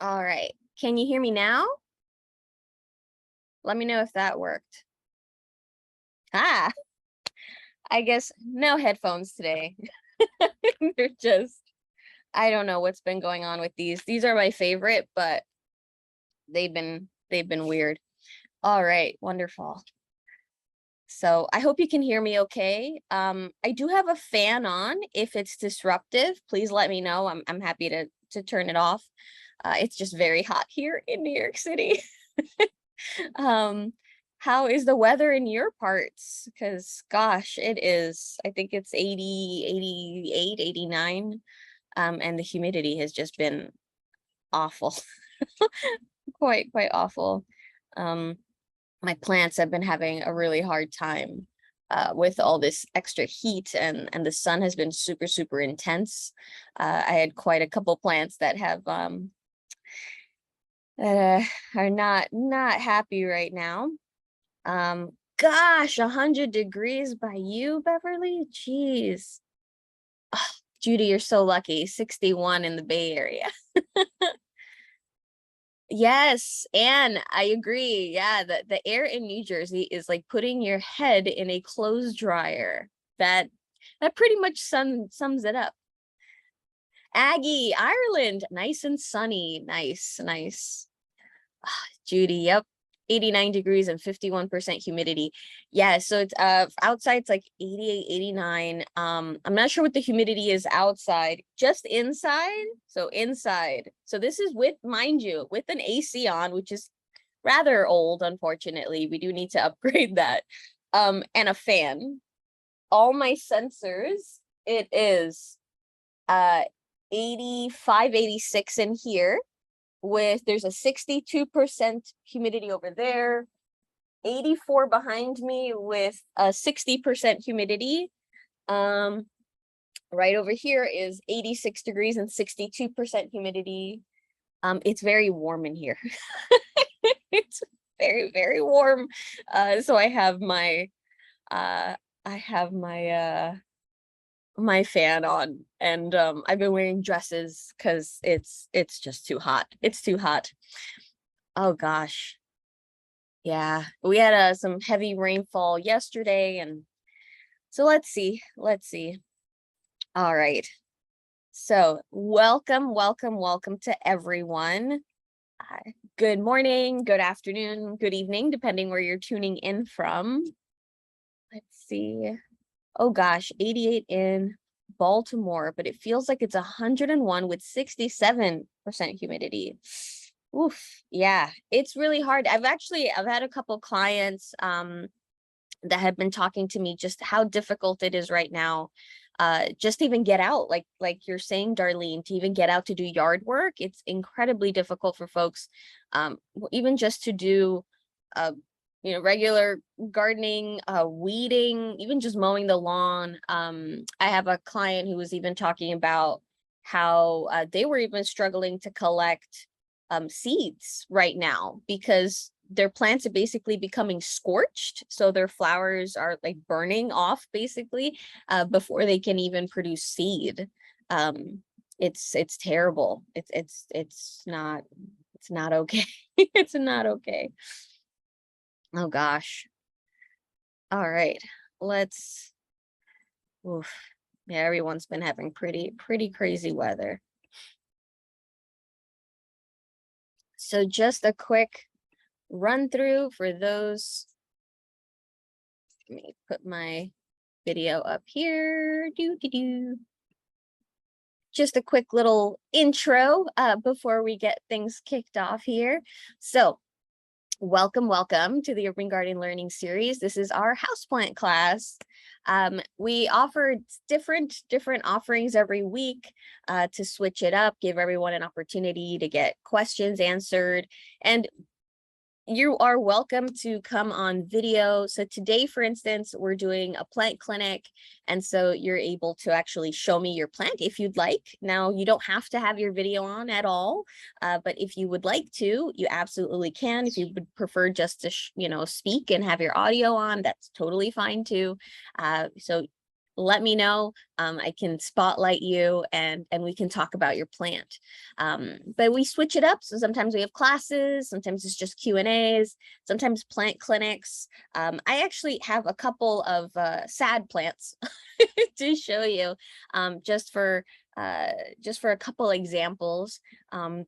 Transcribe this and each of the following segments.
All right. Can you hear me now? Let me know if that worked. Ah, I guess no headphones today. They're just, I don't know what's been going on with these. These are my favorite, but they've been weird. All right, wonderful. So I hope you can hear me okay. I do have a fan on. If it's disruptive, please let me know. I'm happy to turn it off. It's just very hot here in New York City. Um, how is the weather in your parts? Because gosh, it is. I think it's 80, 88, 89. And the humidity has just been awful. Quite awful. Um, my plants have been having a really hard time with all this extra heat, and the sun has been super intense. I had quite a couple plants that have are not happy right now. Gosh, 100 degrees by you, Beverly? Jeez. Oh, Judy, you're so lucky. 61 in the Bay Area. Yes, and I agree. Yeah, the air in New Jersey is like putting your head in a clothes dryer. That pretty much sums it up. Aggie, Ireland, nice and sunny. Nice. Judy, yep. 89 degrees and 51% humidity. Yeah, so it's outside it's like 88, 89. I'm not sure what the humidity is outside, just inside. So inside. So this is with, mind you, with an AC on, which is rather old, unfortunately. We do need to upgrade that. And a fan. All my sensors, it is 85, 86 in here, with there's a 62% humidity over there, 84 behind me with a 60% humidity. Right over here is 86 degrees and 62% humidity. It's very warm in here. It's very warm. So I have my uh I have my fan on, and I've been wearing dresses because it's just too hot. It's too hot. Oh gosh. Yeah, we had some heavy rainfall yesterday, and so let's see. All right. So welcome to everyone. Good morning, good afternoon, good evening, depending where you're tuning in from. Let's see. Oh gosh, 88 in Baltimore, but it feels like it's 101 with 67% humidity. Oof, yeah, it's really hard. I've had a couple clients that have been talking to me just how difficult it is right now, just to even get out, like you're saying, Darlene, to even get out to do yard work. It's incredibly difficult for folks, even just to do regular gardening, weeding, even just mowing the lawn. I have a client who was even talking about how they were even struggling to collect seeds right now because their plants are basically becoming scorched, so their flowers are like burning off basically before they can even produce seed. It's terrible. It's not okay. It's not okay. Oh gosh. All right. Let's oof. Yeah, everyone's been having pretty crazy weather. So just a quick run through for those. Let me put my video up here. Just a quick little intro before we get things kicked off here. So welcome to the Urban Garden Learning Series. This is our houseplant class. We offer different offerings every week to switch it up, give everyone an opportunity to get questions answered, and you are welcome to come on video. So today, for instance, we're doing a plant clinic, and so you're able to actually show me your plant if you'd like. Now, you don't have to have your video on at all, but if you would like to, you absolutely can. If you would prefer just to speak and have your audio on, that's totally fine too. So let me know. I can spotlight you and we can talk about your plant. But we switch it up. So sometimes we have classes, sometimes it's just Q&As, sometimes plant clinics. I actually have a couple of sad plants to show you, just for a couple examples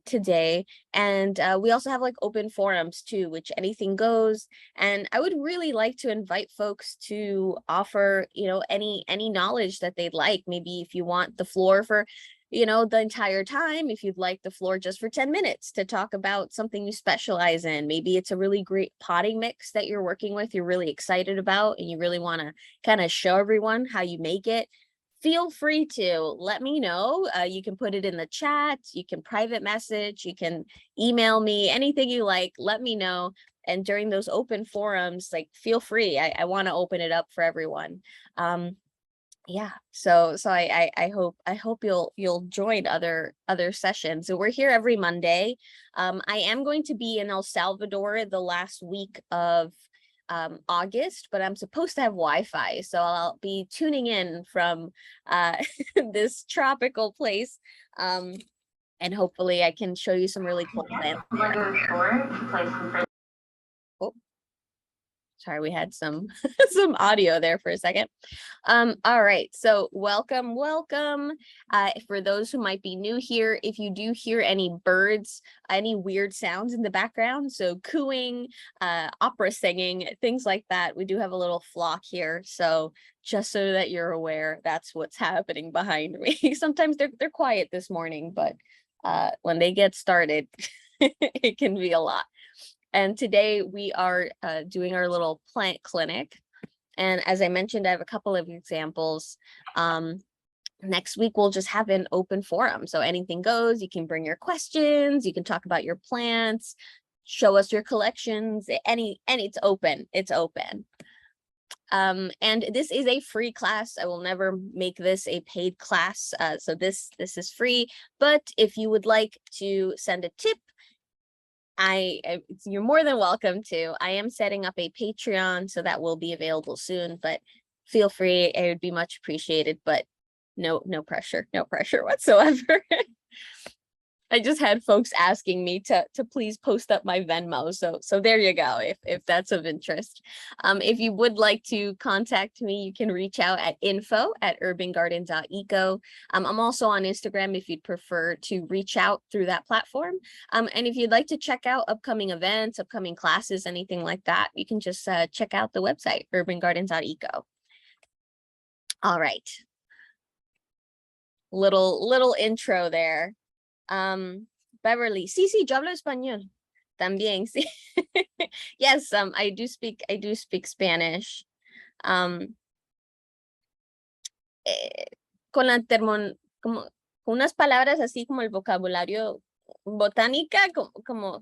today. And we also have like open forums too, which anything goes. And I would really like to invite folks to offer, any knowledge that they'd like. Maybe if you want the floor for, the entire time, if you'd like the floor just for 10 minutes to talk about something you specialize in. Maybe it's a really great potting mix that you're working with, you're really excited about, and you really want to kind of show everyone how you make it. Feel free to let me know. You can put it in the chat, you can private message, you can email me, anything you like, let me know. And during those open forums, like, feel free. I want to open it up for everyone. Yeah, so I hope you'll join other sessions. So we're here every Monday. I am going to be in El Salvador the last week of August, but I'm supposed to have Wi-Fi, so I'll be tuning in from this tropical place, and hopefully I can show you some really cool plants. Oh, sorry, we had some some audio there for a second. All right, so welcome. For those who might be new here, if you do hear any birds, any weird sounds in the background, so cooing, opera singing, things like that, we do have a little flock here. So just so that you're aware, that's what's happening behind me. Sometimes they're quiet this morning, but when they get started, it can be a lot. And today we are doing our little plant clinic. And as I mentioned, I have a couple of examples. Next week, we'll just have an open forum. So anything goes, you can bring your questions, you can talk about your plants, show us your collections, it's open. And this is a free class. I will never make this a paid class. So this is free, but if you would like to send a tip, you're more than welcome to. I am setting up a Patreon, so that will be available soon, but feel free. It would be much appreciated, but no pressure whatsoever. I just had folks asking me to please post up my Venmo. So there you go, if that's of interest. If you would like to contact me, you can reach out at info@urbangarden.eco. I'm also on Instagram if you'd prefer to reach out through that platform. And if you'd like to check out upcoming events, upcoming classes, anything like that, you can just check out the website, urbangardens.eco. All right. Little intro there. Beverly, sí, yo hablo español. También, sí. Yes, I do speak Spanish. Con la como unas palabras así como el vocabulario botánica, como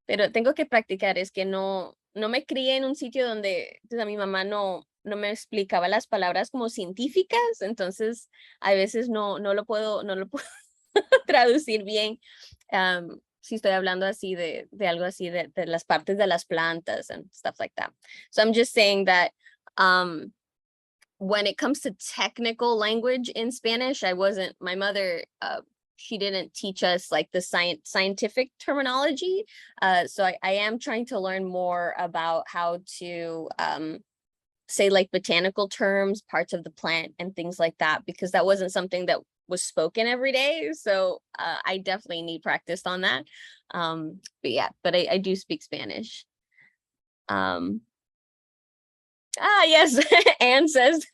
pero tengo que practicar. Es que no me crié en un sitio donde a mi mamá no me explicaba las palabras como científicas, entonces a veces no lo puedo traducir bien. Si estoy hablando así de algo así de las partes de las plantas and stuff like that. So I'm just saying that when it comes to technical language in Spanish, my mother, she didn't teach us like the scientific terminology. So I am trying to learn more about how to say like botanical terms, parts of the plant and things like that, because that wasn't something that was spoken every day. So I definitely need practice on that. But yeah, but I do speak Spanish. Yes, Anne says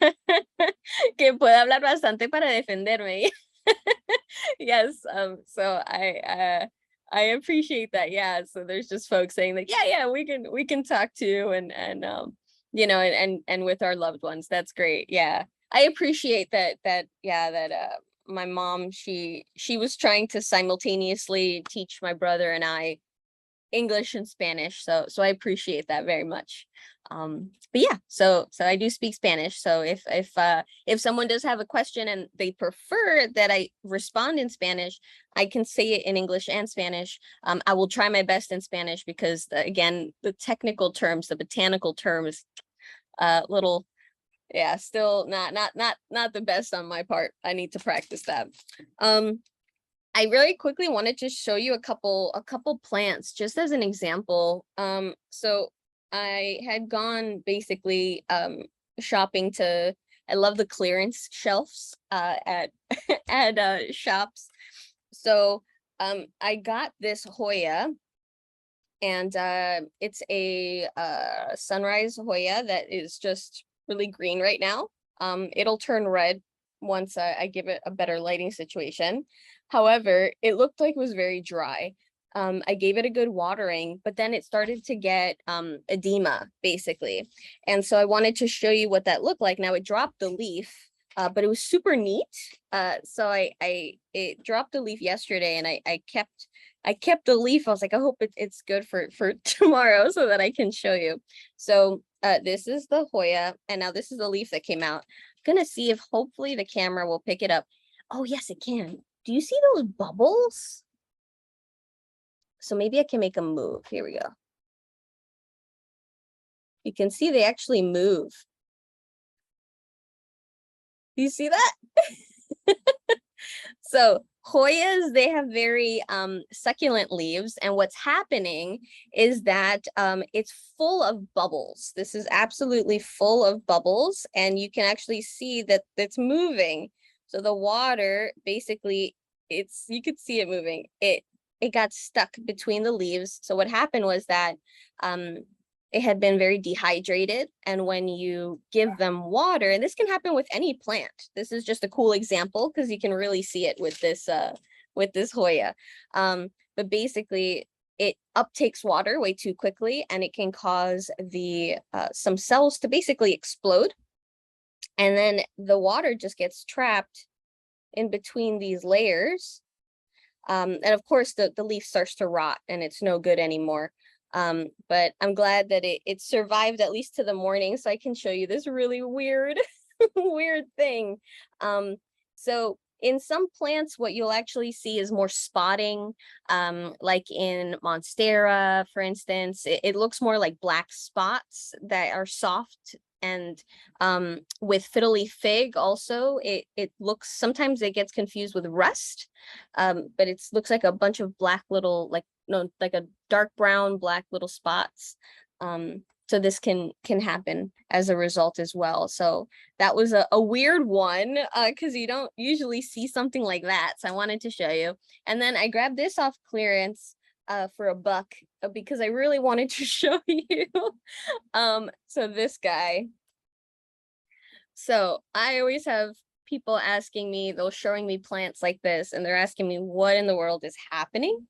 que puede hablar bastante para defenderme. Yes, so I appreciate that. Yeah, so there's just folks saying that, yeah, we can talk to and and with our loved ones. That's great. Yeah, I appreciate that my mom, she was trying to simultaneously teach my brother and I English and Spanish, so I appreciate that very much. But yeah, so I do speak Spanish. So if someone does have a question and they prefer that I respond in Spanish, I can say it in English and Spanish. I will try my best in Spanish because again, the technical terms, the botanical terms, little Yeah, still not the best on my part. I need to practice that. I really quickly wanted to show you a couple plants just as an example. So I had gone basically shopping to, I love the clearance shelves at at shops. So I got this Hoya, and it's a sunrise Hoya that is just really green right now. It'll turn red once I give it a better lighting situation. However, it looked like it was very dry. I gave it a good watering, but then it started to get edema basically. And so I wanted to show you what that looked like. Now it dropped the leaf, but it was super neat. So it dropped a leaf yesterday, and I kept the leaf. I was like, I hope it's good for tomorrow so that I can show you. So this is the Hoya, and now this is the leaf that came out. I'm gonna see if hopefully the camera will pick it up. Oh yes, it can. Do you see those bubbles? So maybe I can make them move. Here we go. You can see they actually move. Do you see that? So Hoyas, they have very succulent leaves, and what's happening is that it's full of bubbles. This is absolutely full of bubbles, and you can actually see that it's moving. So the water basically, you could see it moving. It got stuck between the leaves. So what happened was that it had been very dehydrated, and when you give them water, and this can happen with any plant, this is just a cool example because you can really see it with this Hoya. But basically it uptakes water way too quickly, and it can cause the some cells to basically explode, and then the water just gets trapped in between these layers. And of course the leaf starts to rot and it's no good anymore. But I'm glad that it survived at least to the morning, so I can show you this really weird weird thing. So in some plants, what you'll actually see is more spotting, like in Monstera, for instance. It looks more like black spots that are soft. And with fiddle leaf fig also, it looks, sometimes it gets confused with rust, but it looks like a bunch of black little, like, no, like a dark brown black little spots. So this can happen as a result as well. So that was a weird one, because you don't usually see something like that. So I wanted to show you. And then I grabbed this off clearance for $1 because I really wanted to show you. So this guy. So I always have people asking me, they're showing me plants like this, and they're asking me what in the world is happening.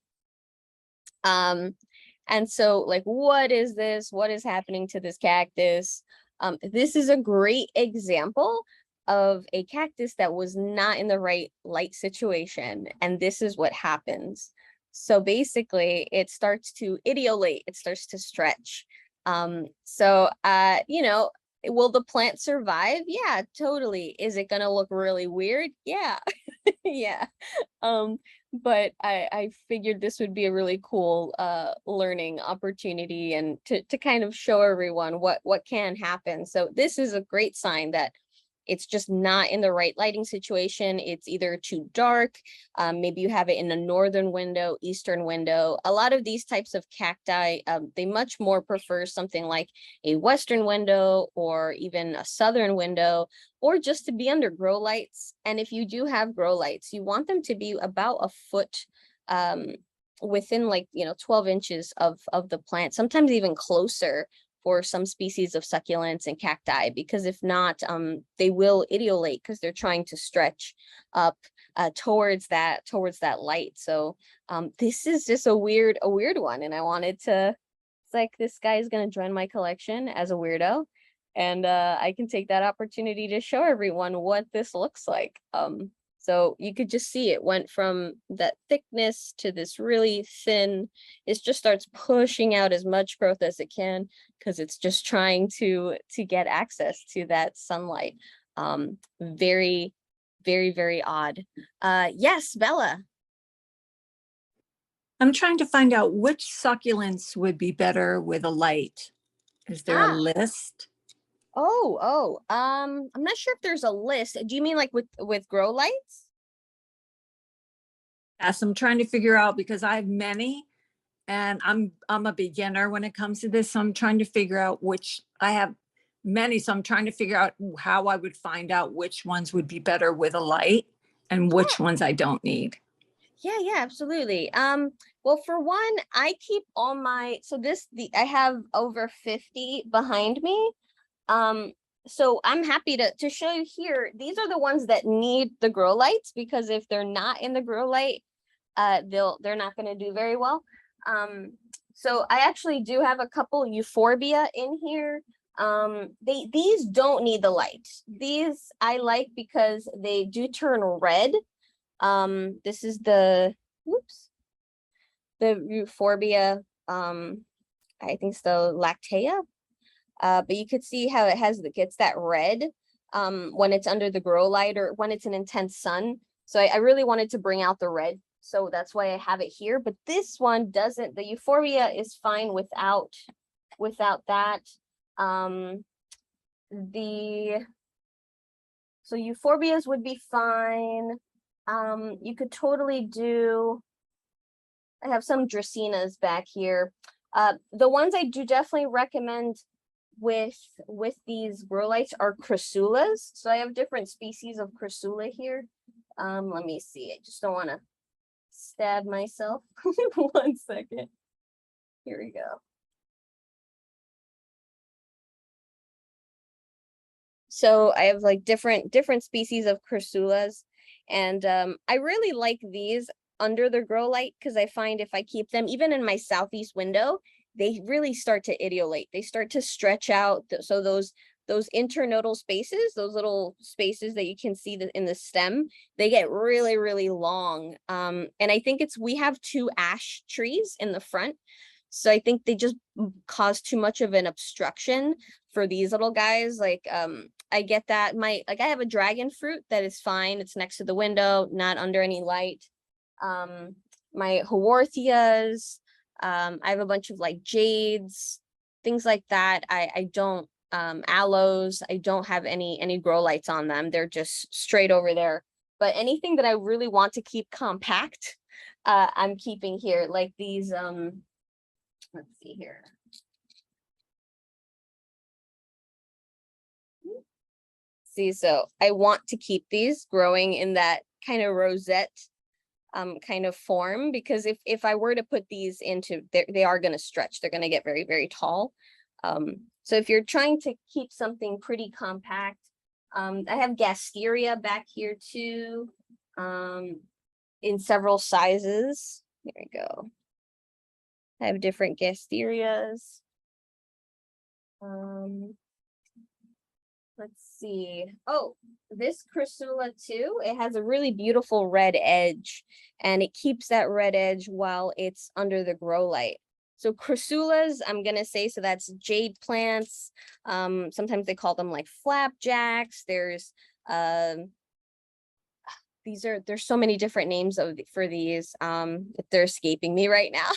And so, like, what is this? What is happening to this cactus? This is a great example of a cactus that was not in the right light situation, and this is what happens. So basically, it starts to ideolate, it starts to stretch. You know, will the plant survive? Yeah, totally. Is it gonna look really weird? Yeah. Yeah. But I figured this would be a really cool learning opportunity, and to kind of show everyone what can happen. So this is a great sign that it's just not in the right lighting situation. It's either too dark, maybe you have it in a northern window, eastern window. A lot of these types of cacti, they much more prefer something like a western window or even a southern window, or just to be under grow lights. And if you do have grow lights, you want them to be about a foot within, like, 12 inches of the plant, sometimes even closer for some species of succulents and cacti, because if not, they will ideolate because they're trying to stretch up towards that light. So this is just a weird one, and I wanted to, it's like, this guy is going to join my collection as a weirdo, and I can take that opportunity to show everyone what this looks like. So you could just see it went from that thickness to this really thin. It just starts pushing out as much growth as it can because it's just trying to get access to that sunlight. Very, very, very odd. Yes, Bella. I'm trying to find out which succulents would be better with a light. Is there a list? I'm not sure if there's a list. Do you mean like with grow lights? Yes, I'm trying to figure out because I have many and I'm a beginner when it comes to this. So I'm trying to figure out which I have many. So I'm trying to figure out how I would find out which ones would be better with a light and which ones I don't need. Yeah, absolutely. Well, for one, I keep all my, so I have over 50 behind me. Um, so I'm happy to show you here. These are the ones that need the grow lights, because if they're not in the grow light, they're not going to do very well. So I actually do have a couple euphorbia in here. These don't need the light. These I like because they do turn red. This is the euphorbia. I think it's the lactea. But you could see how it gets that red when it's under the grow light or when it's an intense sun. So I really wanted to bring out the red. So that's why I have it here. But this one doesn't, the euphorbia is fine without that. The So euphorbias would be fine. You could totally do, I have some dracaenas back here. The ones I do definitely recommend with these grow lights are crasulas. So I have different species of crasula here. Let me see. I just don't want to stab myself. 1 second. Here we go. So I have like different species of crasulas, and I really like these under the grow light because I find if I keep them even in my southeast window, they really start to ideolate. They start to stretch out. So those internodal spaces, those little spaces that you can see in the stem, they get really long. And I think we have 2 ash trees in the front. So I think they just cause too much of an obstruction for these little guys. Like I get that. I have a dragon fruit that is fine. It's next to the window, not under any light. My haworthias, I have a bunch of like jades, things like that. I don't aloes, I don't have any grow lights on them. They're just straight over there. But anything that I really want to keep compact, I'm keeping here. Like these let's see here. See, so I want to keep these growing in that kind of rosette kind of form, because if I were to put these into, they are going to stretch. They're going to get very tall. So if you're trying to keep something pretty compact, I have gasteria back here too, in several sizes. Here we go. I have different gasterias. Let's see. Oh, this crasula too, it has a really beautiful red edge, and it keeps that red edge while it's under the grow light. So crasulas, I'm gonna say, so that's jade plants. Sometimes they call them like flapjacks. There's there's so many different names for these. They're escaping me right now.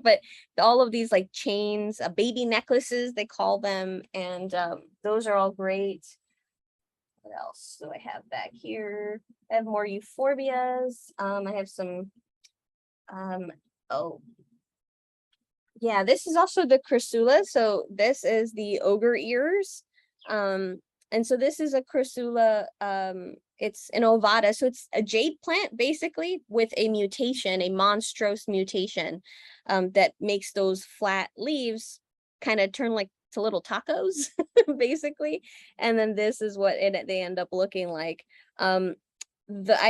But all of these like chains, baby necklaces, they call them, and those are all great. What else do I have back here? I have more euphorbias. I have some, oh, yeah, this is also the crasula. So this is the ogre ears. And so this is a crasula, it's an ovata, so it's a jade plant basically with a mutation, a monstrous mutation, that makes those flat leaves kind of turn like to little tacos, basically. And then this is what they end up looking like. I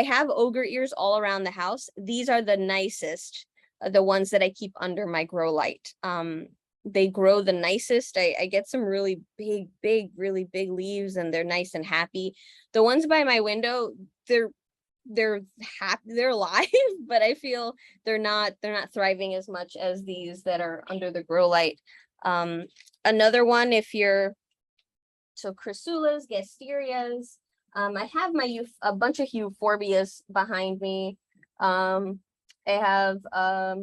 have ogre ears all around the house. These are the nicest, the ones that I keep under my grow light. They grow the nicest. I get some really really big leaves, and they're nice and happy. The ones by my window, they're happy, they're alive, but I feel they're not thriving as much as these that are under the grow light. Another one, so crasulas, gasterias. I have a bunch of euphorbias behind me. I have I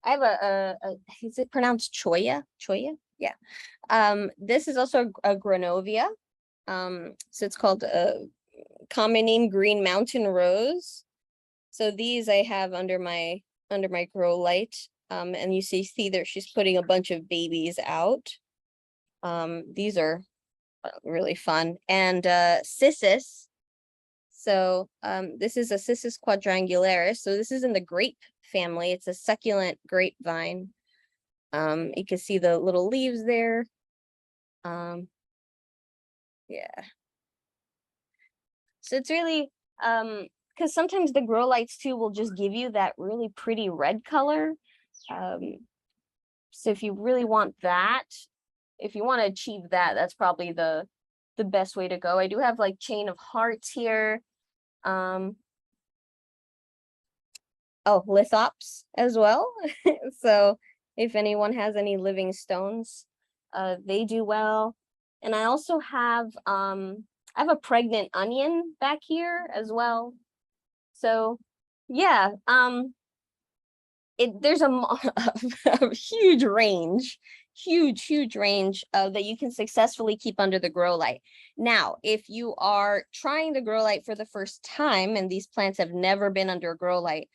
have a is it pronounced choya? Choya? Yeah. This is also a Granovia. So it's called a common name Green Mountain Rose. So these I have under my grow light. And you see there she's putting a bunch of babies out. These are really fun. And Cissus. So this is a Cissus quadrangularis. So this is in the grape family. It's a succulent grapevine. You can see the little leaves there. Yeah. So it's really because sometimes the grow lights too will just give you that really pretty red color. So if you really want that, if you want to achieve that, that's probably the best way to go. I do have like chain of hearts here. Oh, lithops as well. So if anyone has any living stones, they do well. And I also have I have a pregnant onion back here as well. So yeah, there's a huge range, huge range that you can successfully keep under the grow light. Now, if you are trying the grow light for the first time and these plants have never been under a grow light,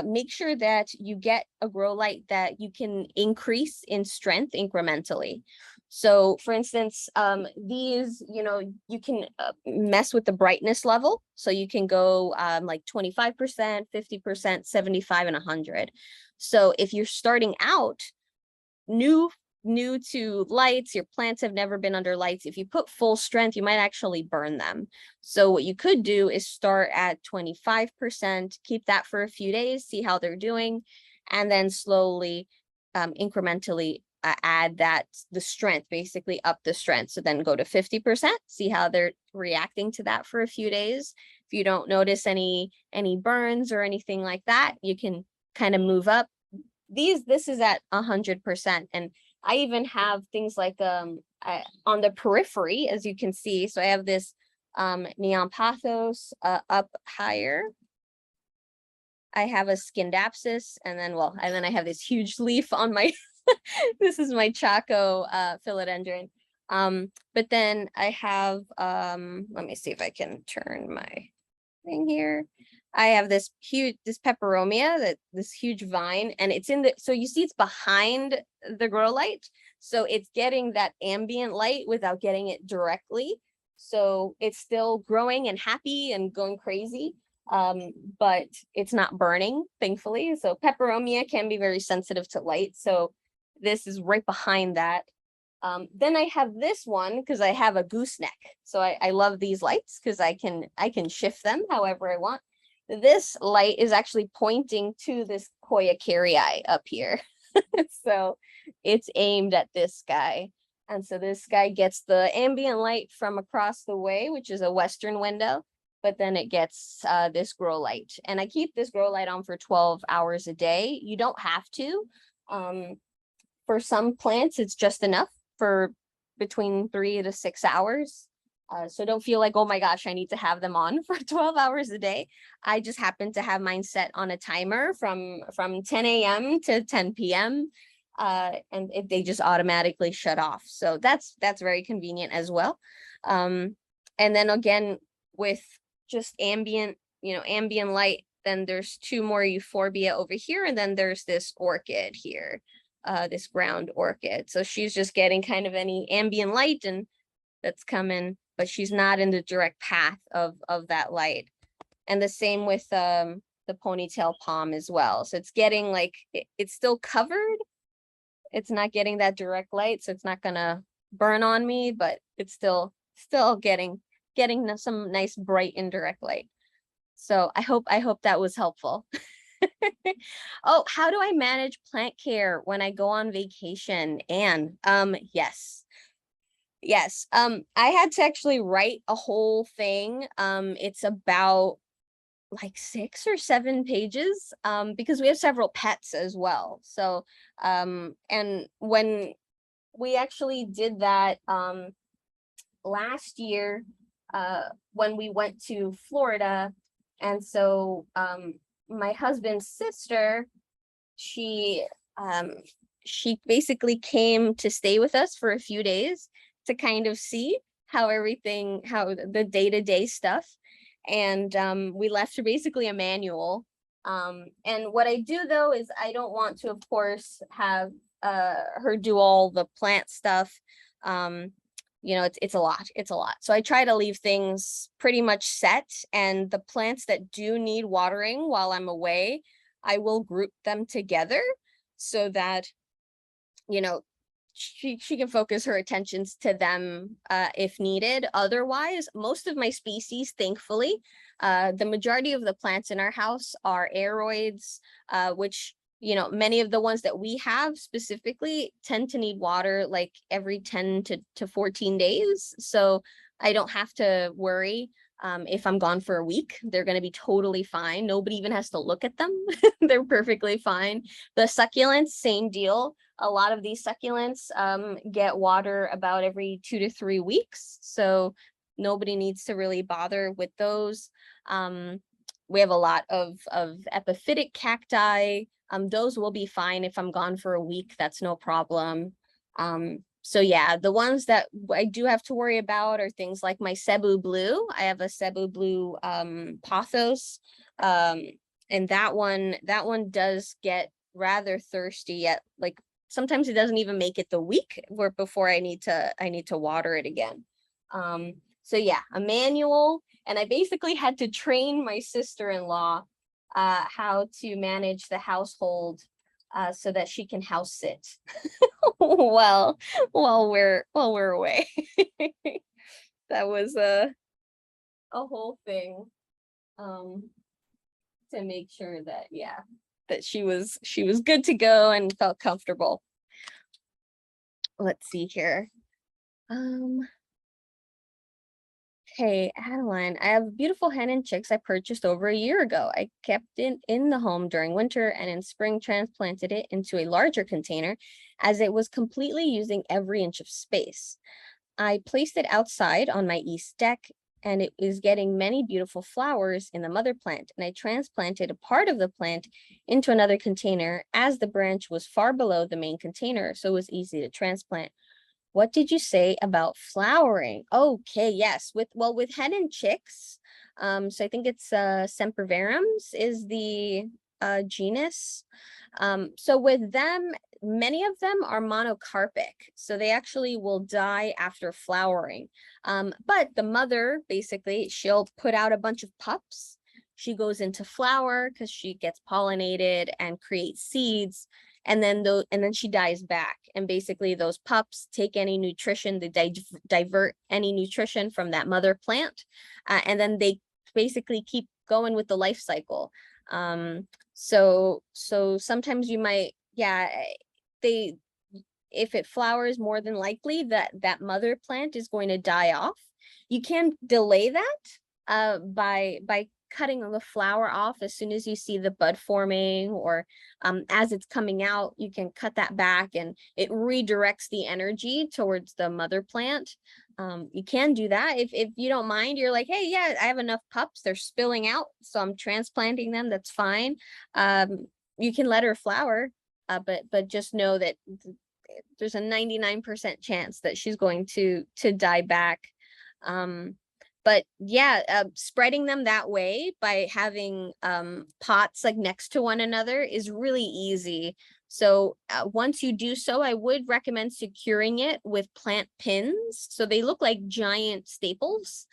make sure that you get a grow light that you can increase in strength incrementally. So for instance, these, you can mess with the brightness level. So you can go like 25%, 50%, 75, and 100. So if you're starting out new to lights, your plants have never been under lights, if you put full strength, you might actually burn them. So what you could do is start at 25%, keep that for a few days, see how they're doing, and then slowly incrementally add the strength, basically up the strength. So then go to 50%, see how they're reacting to that for a few days. If you don't notice any burns or anything like that, you can kind of move up. This is at 100%. And I even have things like on the periphery, as you can see. So I have this neon pothos up higher. I have a Scindapsus, and then I have this huge leaf on my this is my Chaco philodendron. But then I have let me see if I can turn my thing here. I have this peperomia, this huge vine, and it's so you see it's behind the grow light. So it's getting that ambient light without getting it directly. So it's still growing and happy and going crazy. But it's not burning, thankfully. So peperomia can be very sensitive to light. So this is right behind that. Then I have this one because I have a gooseneck. So I love these lights because I can shift them however I want. This light is actually pointing to this Koyakerii up here. So it's aimed at this guy. And so this guy gets the ambient light from across the way, which is a western window, but then it gets this grow light. And I keep this grow light on for 12 hours a day. You don't have to. For some plants, it's just enough for between 3 to 6 hours. So don't feel like, oh my gosh, I need to have them on for 12 hours a day. I just happen to have mine set on a timer from 10 a.m. to 10 p.m. And they just automatically shut off. So that's very convenient as well. And then again, with just ambient light, then there's 2 more euphorbia over here, and then there's this orchid here. This ground orchid. So she's just getting kind of any ambient light and that's coming, but she's not in the direct path of that light. And the same with the ponytail palm as well. So it's getting like it's still covered. It's not getting that direct light, so it's not gonna burn on me, but it's still getting some nice bright indirect light. So I hope that was helpful. Oh, how do I manage plant care when I go on vacation? And yes. I had to actually write a whole thing. It's about like 6 or 7 pages because we have several pets as well. So and when we actually did that last year when we went to Florida, and so my husband's sister, she she basically came to stay with us for a few days to kind of see how everything, how the day-to-day stuff. And we left her basically a manual. And what I do though is I don't want to, of course, have her do all the plant stuff. You know, it's a lot. It's a lot. So I try to leave things pretty much set, and the plants that do need watering while I'm away, I will group them together so that, you know, she can focus her attentions to them if needed. Otherwise, most of my species, thankfully, the majority of the plants in our house are aeroids, which, you know, many of the ones that we have specifically tend to need water like every 10 to 14 days. So I don't have to worry. If I'm gone for a week, they're going to be totally fine. Nobody even has to look at them. They're perfectly fine. The succulents, same deal. A lot of these succulents get water about every 2 to 3 weeks. So nobody needs to really bother with those. We have a lot of epiphytic cacti. Those will be fine if I'm gone for a week. That's no problem. So yeah, the ones that I do have to worry about are things like my Cebu blue. I have a Cebu blue pothos. And that one does get rather thirsty at, like, sometimes it doesn't even make it the week where before I need to water it again. So yeah, a manual, and I basically had to train my sister-in-law how to manage the household so that she can house sit while we're away. That was a whole thing to make sure that, yeah, that she was good to go and felt comfortable. Let's see here. Hey, Adeline, I have beautiful hen and chicks I purchased over a year ago. I kept it in the home during winter and in spring transplanted it into a larger container as it was completely using every inch of space. I placed it outside on my east deck and it is getting many beautiful flowers in the mother plant, and I transplanted a part of the plant into another container as the branch was far below the main container, so it was easy to transplant. What did you say about flowering? Okay, yes, with hen and chicks. So I think it's Sempervirums is the genus. So with them, many of them are monocarpic, so they actually will die after flowering. But the mother, basically, she'll put out a bunch of pups. She goes into flower because she gets pollinated and creates seeds, and then she dies back. And basically those pups take any nutrition, they divert any nutrition from that mother plant, and then they basically keep going with the life cycle. So sometimes you might, yeah, if it flowers, more than likely that mother plant is going to die off. You can delay that by cutting the flower off as soon as you see the bud forming, or as it's coming out, you can cut that back and it redirects the energy towards the mother plant. You can do that if you don't mind. You're like, hey, yeah, I have enough pups, they're spilling out, so I'm transplanting them, that's fine. You can let her flower, but just know that there's a 99% chance that she's going to die back. But yeah, spreading them that way by having pots like next to one another is really easy. So once you do so, I would recommend securing it with plant pins. So they look like giant staples.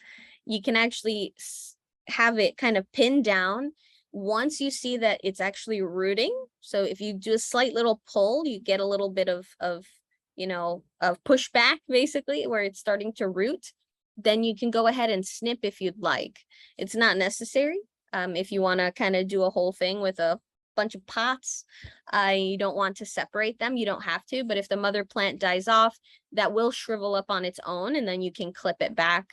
You can actually have it kind of pinned down. Once you see that it's actually rooting, so if you do a slight little pull, you get a little bit of pushback, basically, where it's starting to root, then you can go ahead and snip if you'd like. It's not necessary. If you want to kind of do a whole thing with a bunch of pots, you don't want to separate them, you don't have to. But if the mother plant dies off, that will shrivel up on its own, and then you can clip it back.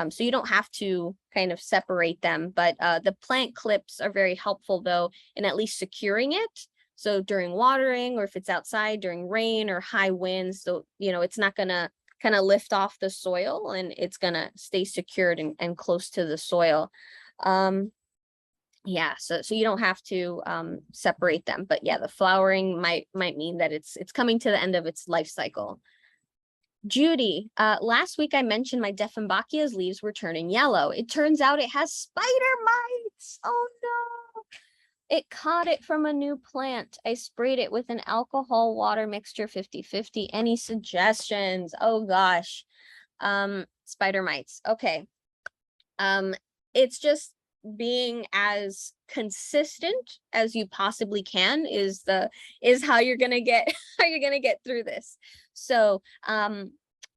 So you don't have to kind of separate them, but the plant clips are very helpful though in at least securing it. So during watering, or if it's outside during rain or high winds, so it's not gonna kind of lift off the soil, and it's gonna stay secured and close to the soil. Yeah, so you don't have to separate them, but yeah, the flowering might mean that it's coming to the end of its life cycle. Judy, last week I mentioned my Dieffenbachia's leaves were turning yellow. It turns out it has spider mites. Oh no. It caught it from a new plant. I sprayed it with an alcohol water mixture 50-50. Any suggestions? Oh gosh. Spider mites. Okay. Um, it's just being as consistent as you possibly can is how you're gonna get how you're gonna get through this. So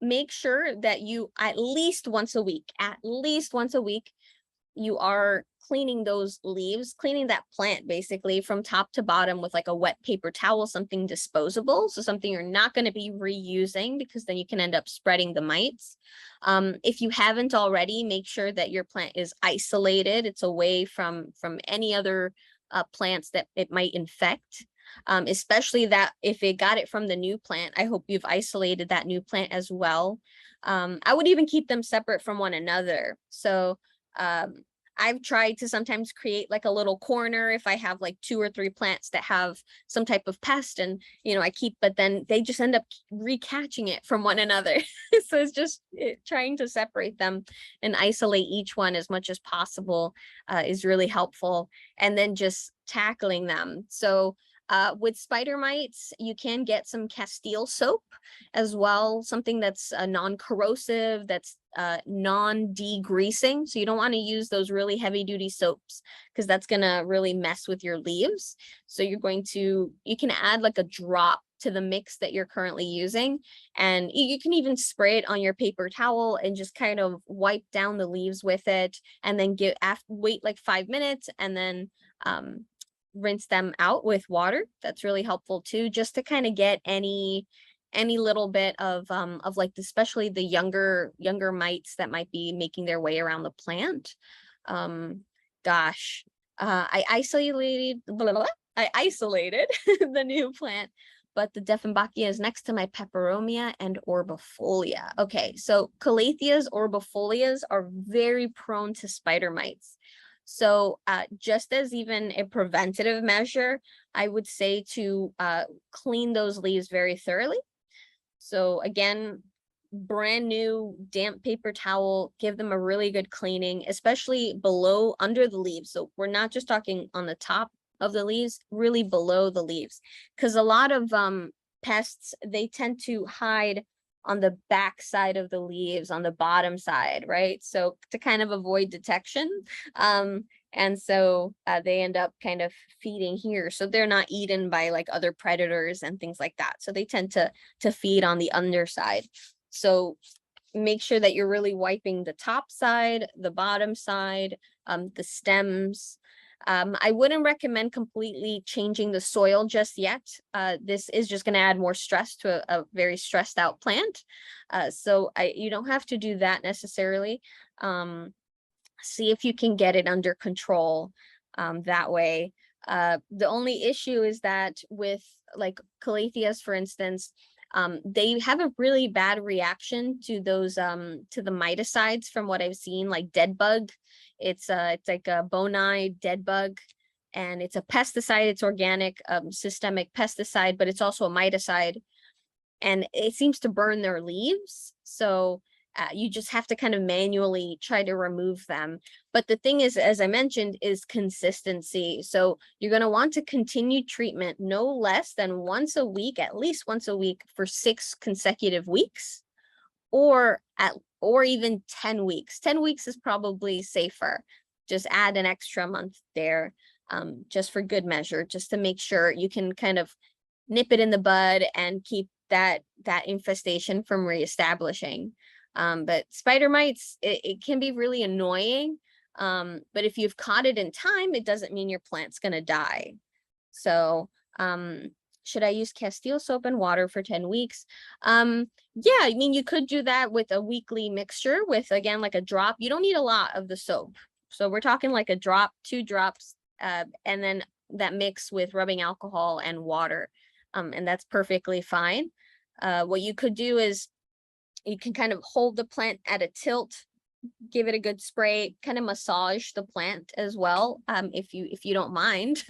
make sure that you at least once a week, you are cleaning those leaves, cleaning that plant basically from top to bottom with like a wet paper towel, something disposable. So something you're not going to be reusing, because then you can end up spreading the mites. If you haven't already, make sure that your plant is isolated. It's away from any other plants that it might infect. Especially that if it got it from the new plant, I hope you've isolated that new plant as well. I would even keep them separate from one another. So I've tried to sometimes create like a little corner if I have like 2 or 3 plants that have some type of pest, and I keep, but then they just end up recatching it from one another. So it's just trying to separate them and isolate each one as much as possible is really helpful, and then just tackling them. So with spider mites, you can get some Castile soap as well, something that's non-corrosive, that's non-degreasing. So you don't want to use those really heavy-duty soaps, because that's going to really mess with your leaves. So you can add like a drop to the mix that you're currently using, and you can even spray it on your paper towel and just kind of wipe down the leaves with it, and then wait like 5 minutes, and then rinse them out with water. That's really helpful too, just to kind of get any little bit of like especially the younger mites that might be making their way around the plant. Gosh, I isolated the new plant, but the Dieffenbachia is next to my peperomia and orbifolia. Okay, so calatheas, orbifolias are very prone to spider mites. So just as even a preventative measure, I would say to clean those leaves very thoroughly. So again, brand new damp paper towel, give them a really good cleaning, especially under the leaves. So we're not just talking on the top of the leaves, really below the leaves, because a lot of pests, they tend to hide on the back side of the leaves, on the bottom side, right? So to kind of avoid detection. And so they end up kind of feeding here. So they're not eaten by like other predators and things like that. So they tend to feed on the underside. So make sure that you're really wiping the top side, the bottom side, the stems. I wouldn't recommend completely changing the soil just yet. This is just going to add more stress to a very stressed out plant. So you don't have to do that necessarily. See if you can get it under control that way. The only issue is that with like calatheas, for instance, they have a really bad reaction to those to the miticides, from what I've seen, like dead bug. It's like a bonide dead bug, and it's a pesticide. It's organic, systemic pesticide, but it's also a miticide, and it seems to burn their leaves. So you just have to kind of manually try to remove them. But the thing is, as I mentioned, is consistency. So you're going to want to continue treatment no less than once a week, at least once a week, for 6 consecutive weeks, or even 10 weeks. 10 weeks is probably safer. Just add an extra month there, just for good measure, just to make sure you can kind of nip it in the bud and keep that infestation from reestablishing. But spider mites, it can be really annoying. But if you've caught it in time, it doesn't mean your plant's gonna die. So should I use Castile soap and water for 10 weeks? Yeah, I mean, you could do that with a weekly mixture with, again, like a drop. You don't need a lot of the soap. So we're talking like a drop, 2 drops, and then that mix with rubbing alcohol and water. And that's perfectly fine. What you could do is you can kind of hold the plant at a tilt give it a good spray, kind of massage the plant as well. If you don't mind,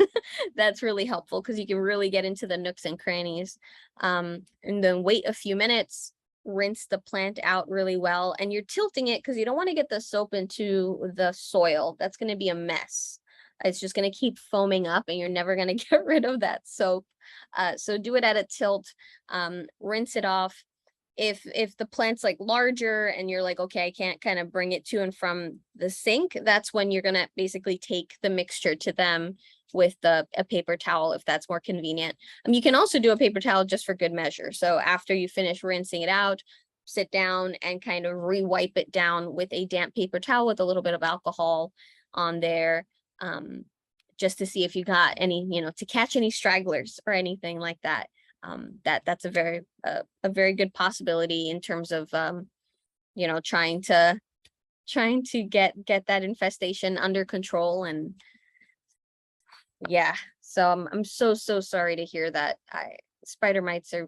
that's really helpful because you can really get into the nooks and crannies. And then wait a few minutes, rinse the plant out really well, and you're tilting it because you don't want to get the soap into the soil. That's going to be a mess. It's just going to keep foaming up and you're never going to get rid of that soap. So do it at a tilt, rinse it off. If the plant's like larger and you're like, okay, I can't kind of bring it to and from the sink, that's when you're going to basically take the mixture to them with a paper towel, if that's more convenient. You can also do a paper towel just for good measure. So after you finish rinsing it out, sit down and kind of re-wipe it down with a damp paper towel with a little bit of alcohol on there, just to see if you got any, to catch any stragglers or anything like that. That's a very good possibility in terms of trying to get that infestation under control. And yeah, so I'm so sorry to hear that. Spider mites are,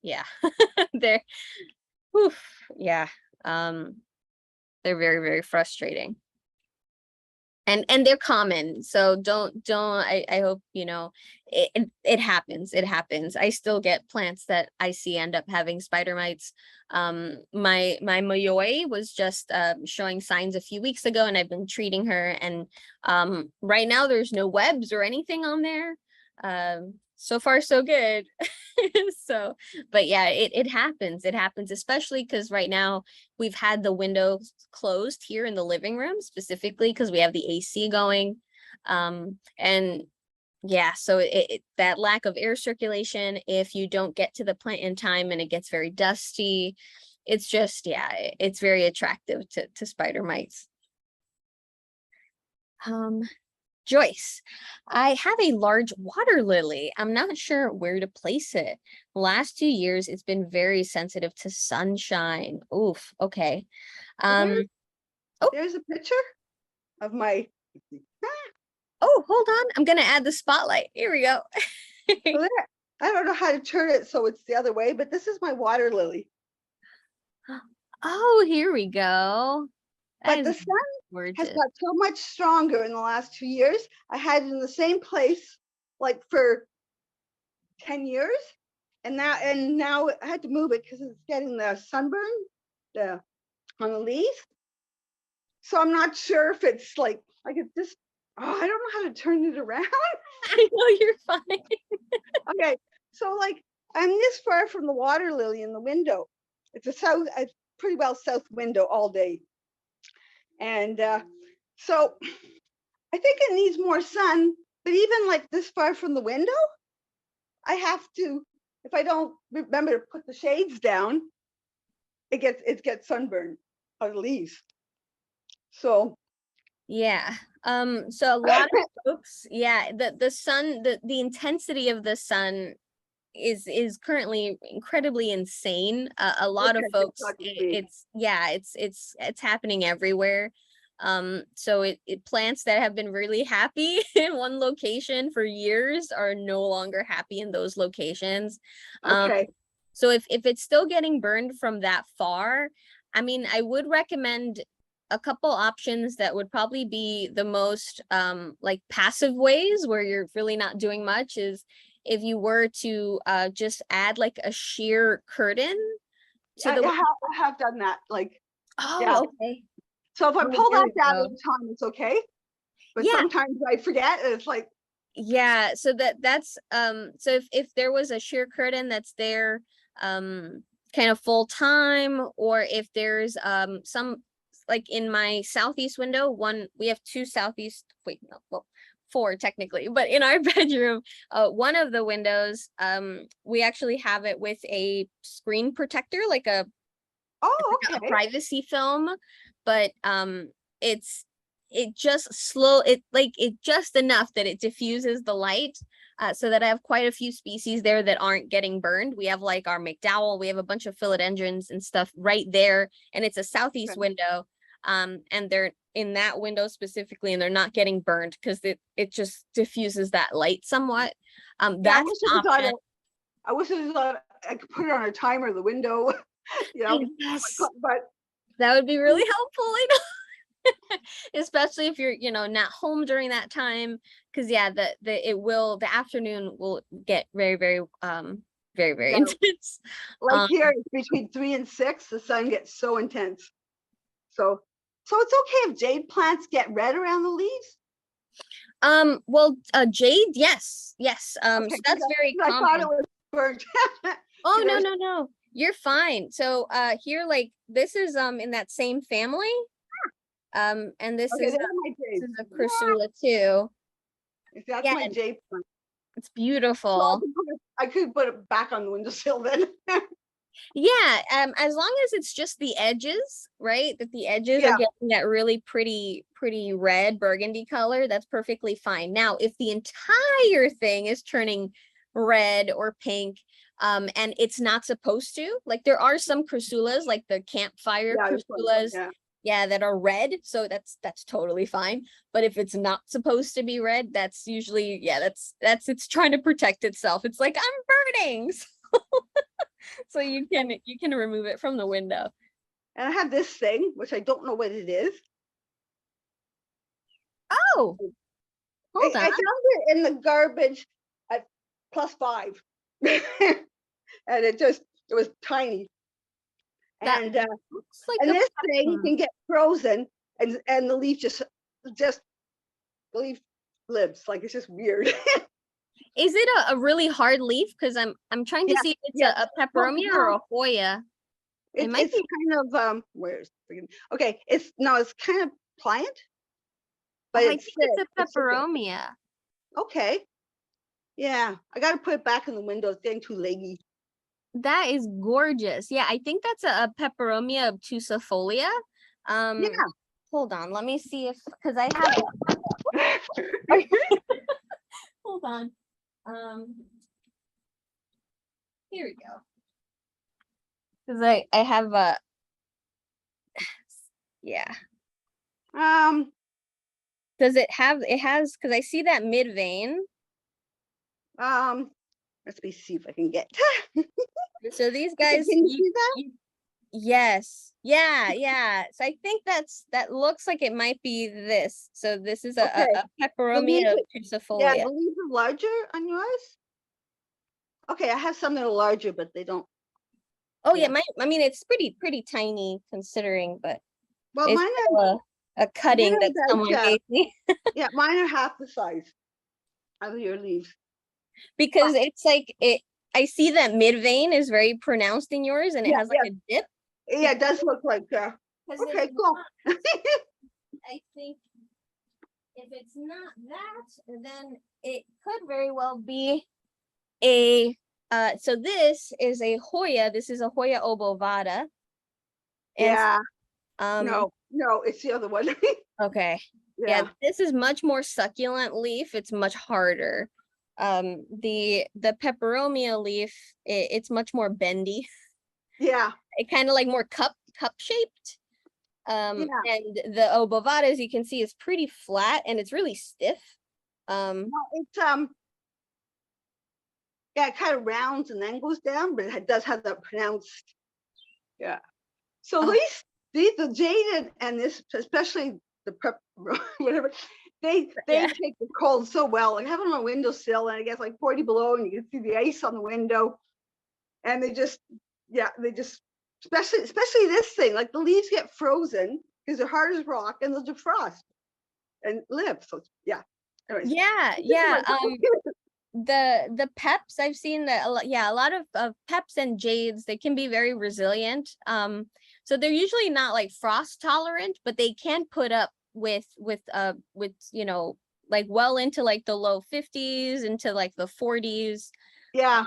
yeah, they're oof, yeah, they're very frustrating. And they're common, so don't I hope it happens. I still get plants that I see end up having spider mites. My mayoi was just showing signs a few weeks ago, and I've been treating her, and right now there's no webs or anything on there. So far so good. So, but yeah, it happens, especially because right now we've had the windows closed here in the living room, specifically because we have the AC going. And yeah, so that lack of air circulation, if you don't get to the plant in time and it gets very dusty, it's just, yeah, it's very attractive to spider mites. Joyce, I have a large water lily. I'm not sure where to place it. The last 2 years, it's been very sensitive to sunshine. Oof, okay. Well, Oh. there's a picture of my. Oh, hold on. I'm gonna add the spotlight. Here we go. Well, there, I don't know how to turn it so it's the other way, but this is my water lily. Oh, here we go. But the sun has got so much stronger in the last 2 years. I had it in the same place like for 10 years, and now I had to move it because it's getting the sunburn on the leaves. So I'm not sure if it's like I could just. Oh, I don't know how to turn it around. I know, you're fine. Okay, so like I'm this far from the water lily in the window. It's a pretty well south window all day. And so I think it needs more sun, but even like this far from the window, I have to, if I don't remember to put the shades down, it gets sunburned or leaves. So yeah. So a lot of folks, yeah, the sun, the intensity of the sun is currently incredibly insane. A lot of folks, it's happening everywhere. So it plants that have been really happy in one location for years are no longer happy in those locations. okay. So if it's still getting burned from that far, I mean, I would recommend a couple options that would probably be the most like passive ways where you're really not doing much is if you were to just add like a sheer curtain to the. I have done that. Like, oh, yeah. Okay. So if I Oh, pull there that we down go. at the time, it's okay. But Yeah. sometimes I forget. And it's like, Yeah, so that's so if there was a sheer curtain that's there kind of full time, or if there's some, like in my southeast window, we have two southeast, wait, no, well, four technically, but in our bedroom, one of the windows, we actually have it with a screen protector, like a oh, a okay. privacy film, but it just enough that it diffuses the light, so that I have quite a few species there that aren't getting burned. We have like our McDowell, we have a bunch of philodendrons and stuff right there, and it's a southeast Okay. window, and they're in that window specifically, and they're not getting burned because it just diffuses that light somewhat. That's an option. I wish it was on, I could put it on a timer, the window, you know, Yes. but That would be really helpful, I know. Especially if you're, not home during that time. Cause yeah, the afternoon will get very, very, very, very Yeah. intense. Like here, it's between 3 and 6, the sun gets so intense. So it's okay if jade plants get red around the leaves? Well, jade, yes, yes. Okay, So that's very I thought it common. was burnt. Oh, no, There's- no, no. You're fine. So, here, like, this is, in that same family. And this Okay, is, there's my this jade. is a Chrysalis too. That's Yeah, my jade plant. it's So beautiful. I could put it back on the windowsill then. Yeah, as long as it's just the edges, right? That the edges are Yeah. getting that really pretty, pretty red burgundy color, that's perfectly fine. Now, if the entire thing is turning red or pink, and it's not supposed to, like there are some chryssulas, like the campfire Yeah, this one, chryssulas, yeah. yeah, that are red, so that's totally fine. But if it's not supposed to be red, that's usually, yeah, that's it's trying to protect itself. It's like I'm burning. So you can remove it from the window. And I have this thing, which I don't know what it is. Oh, hold I on. found it in the garbage at +5. And it was tiny. That And looks like and a this thing pepper. can get frozen and the leaf just the leaf lives. Like it's just weird. Is it a really hard leaf? Because I'm trying to Yeah, see if it's yeah. a peperomia or a Hoya. It might It's be. kind of where's okay, it's kind of pliant, but Oh, I it's think thick. it's a It's thick. peperomia. Okay. Yeah, I gotta put it back in the window. It's getting too leggy. That is gorgeous. Yeah, I think that's a peperomia obtusifolia. Yeah. Hold on. Let me see if because I have. Hold on. Here we go. Because I have a. Yeah. Does it have? It has because I see that mid vein. Let's see if I can get. So these Okay, guys, can you see that? yes, yeah. So I think that looks like it might be this. So this is a Okay. a The peperomia leaves, yeah, obtusifolia. the leaves are larger on yours. Okay, I have some that are larger, but they don't. Oh yeah, Yeah. I mean it's pretty tiny considering, but Well, it's mine still a cutting are that someone about, gave me yeah, mine are half the size of your leaves. because it's like it. I see that mid vein is very pronounced in yours, and it Yeah, has like a dip. Yeah, it does look like. Because Okay, it's cool. not, I think if it's not that, then it could very well be a so this is a Hoya. This is a Hoya obovata. And Yeah. um No, it's the other one. okay. Yeah, Yeah. this is much more succulent leaf. It's much harder. The peperomia leaf, it's much more bendy. Yeah. It kind of like more cup shaped. Yeah. And the obovata, as you can see, is pretty flat and it's really stiff. No, it's yeah, it kind of rounds and then goes down, but it does have that pronounced. Yeah. So at Oh. least the jade and this, especially the prep, whatever, they Yeah. take the cold so well. Like having them on a windowsill and it gets like 40 below and you can see the ice on the window. And they just, especially this thing, like the leaves get frozen because they're hard as rock and they'll defrost and live. So yeah. Anyways. Yeah. The peps, I've seen that a lot of peps and jades, they can be very resilient. So they're usually not like frost tolerant, but they can put up with like well into like the low 50s into like the 40s. Yeah.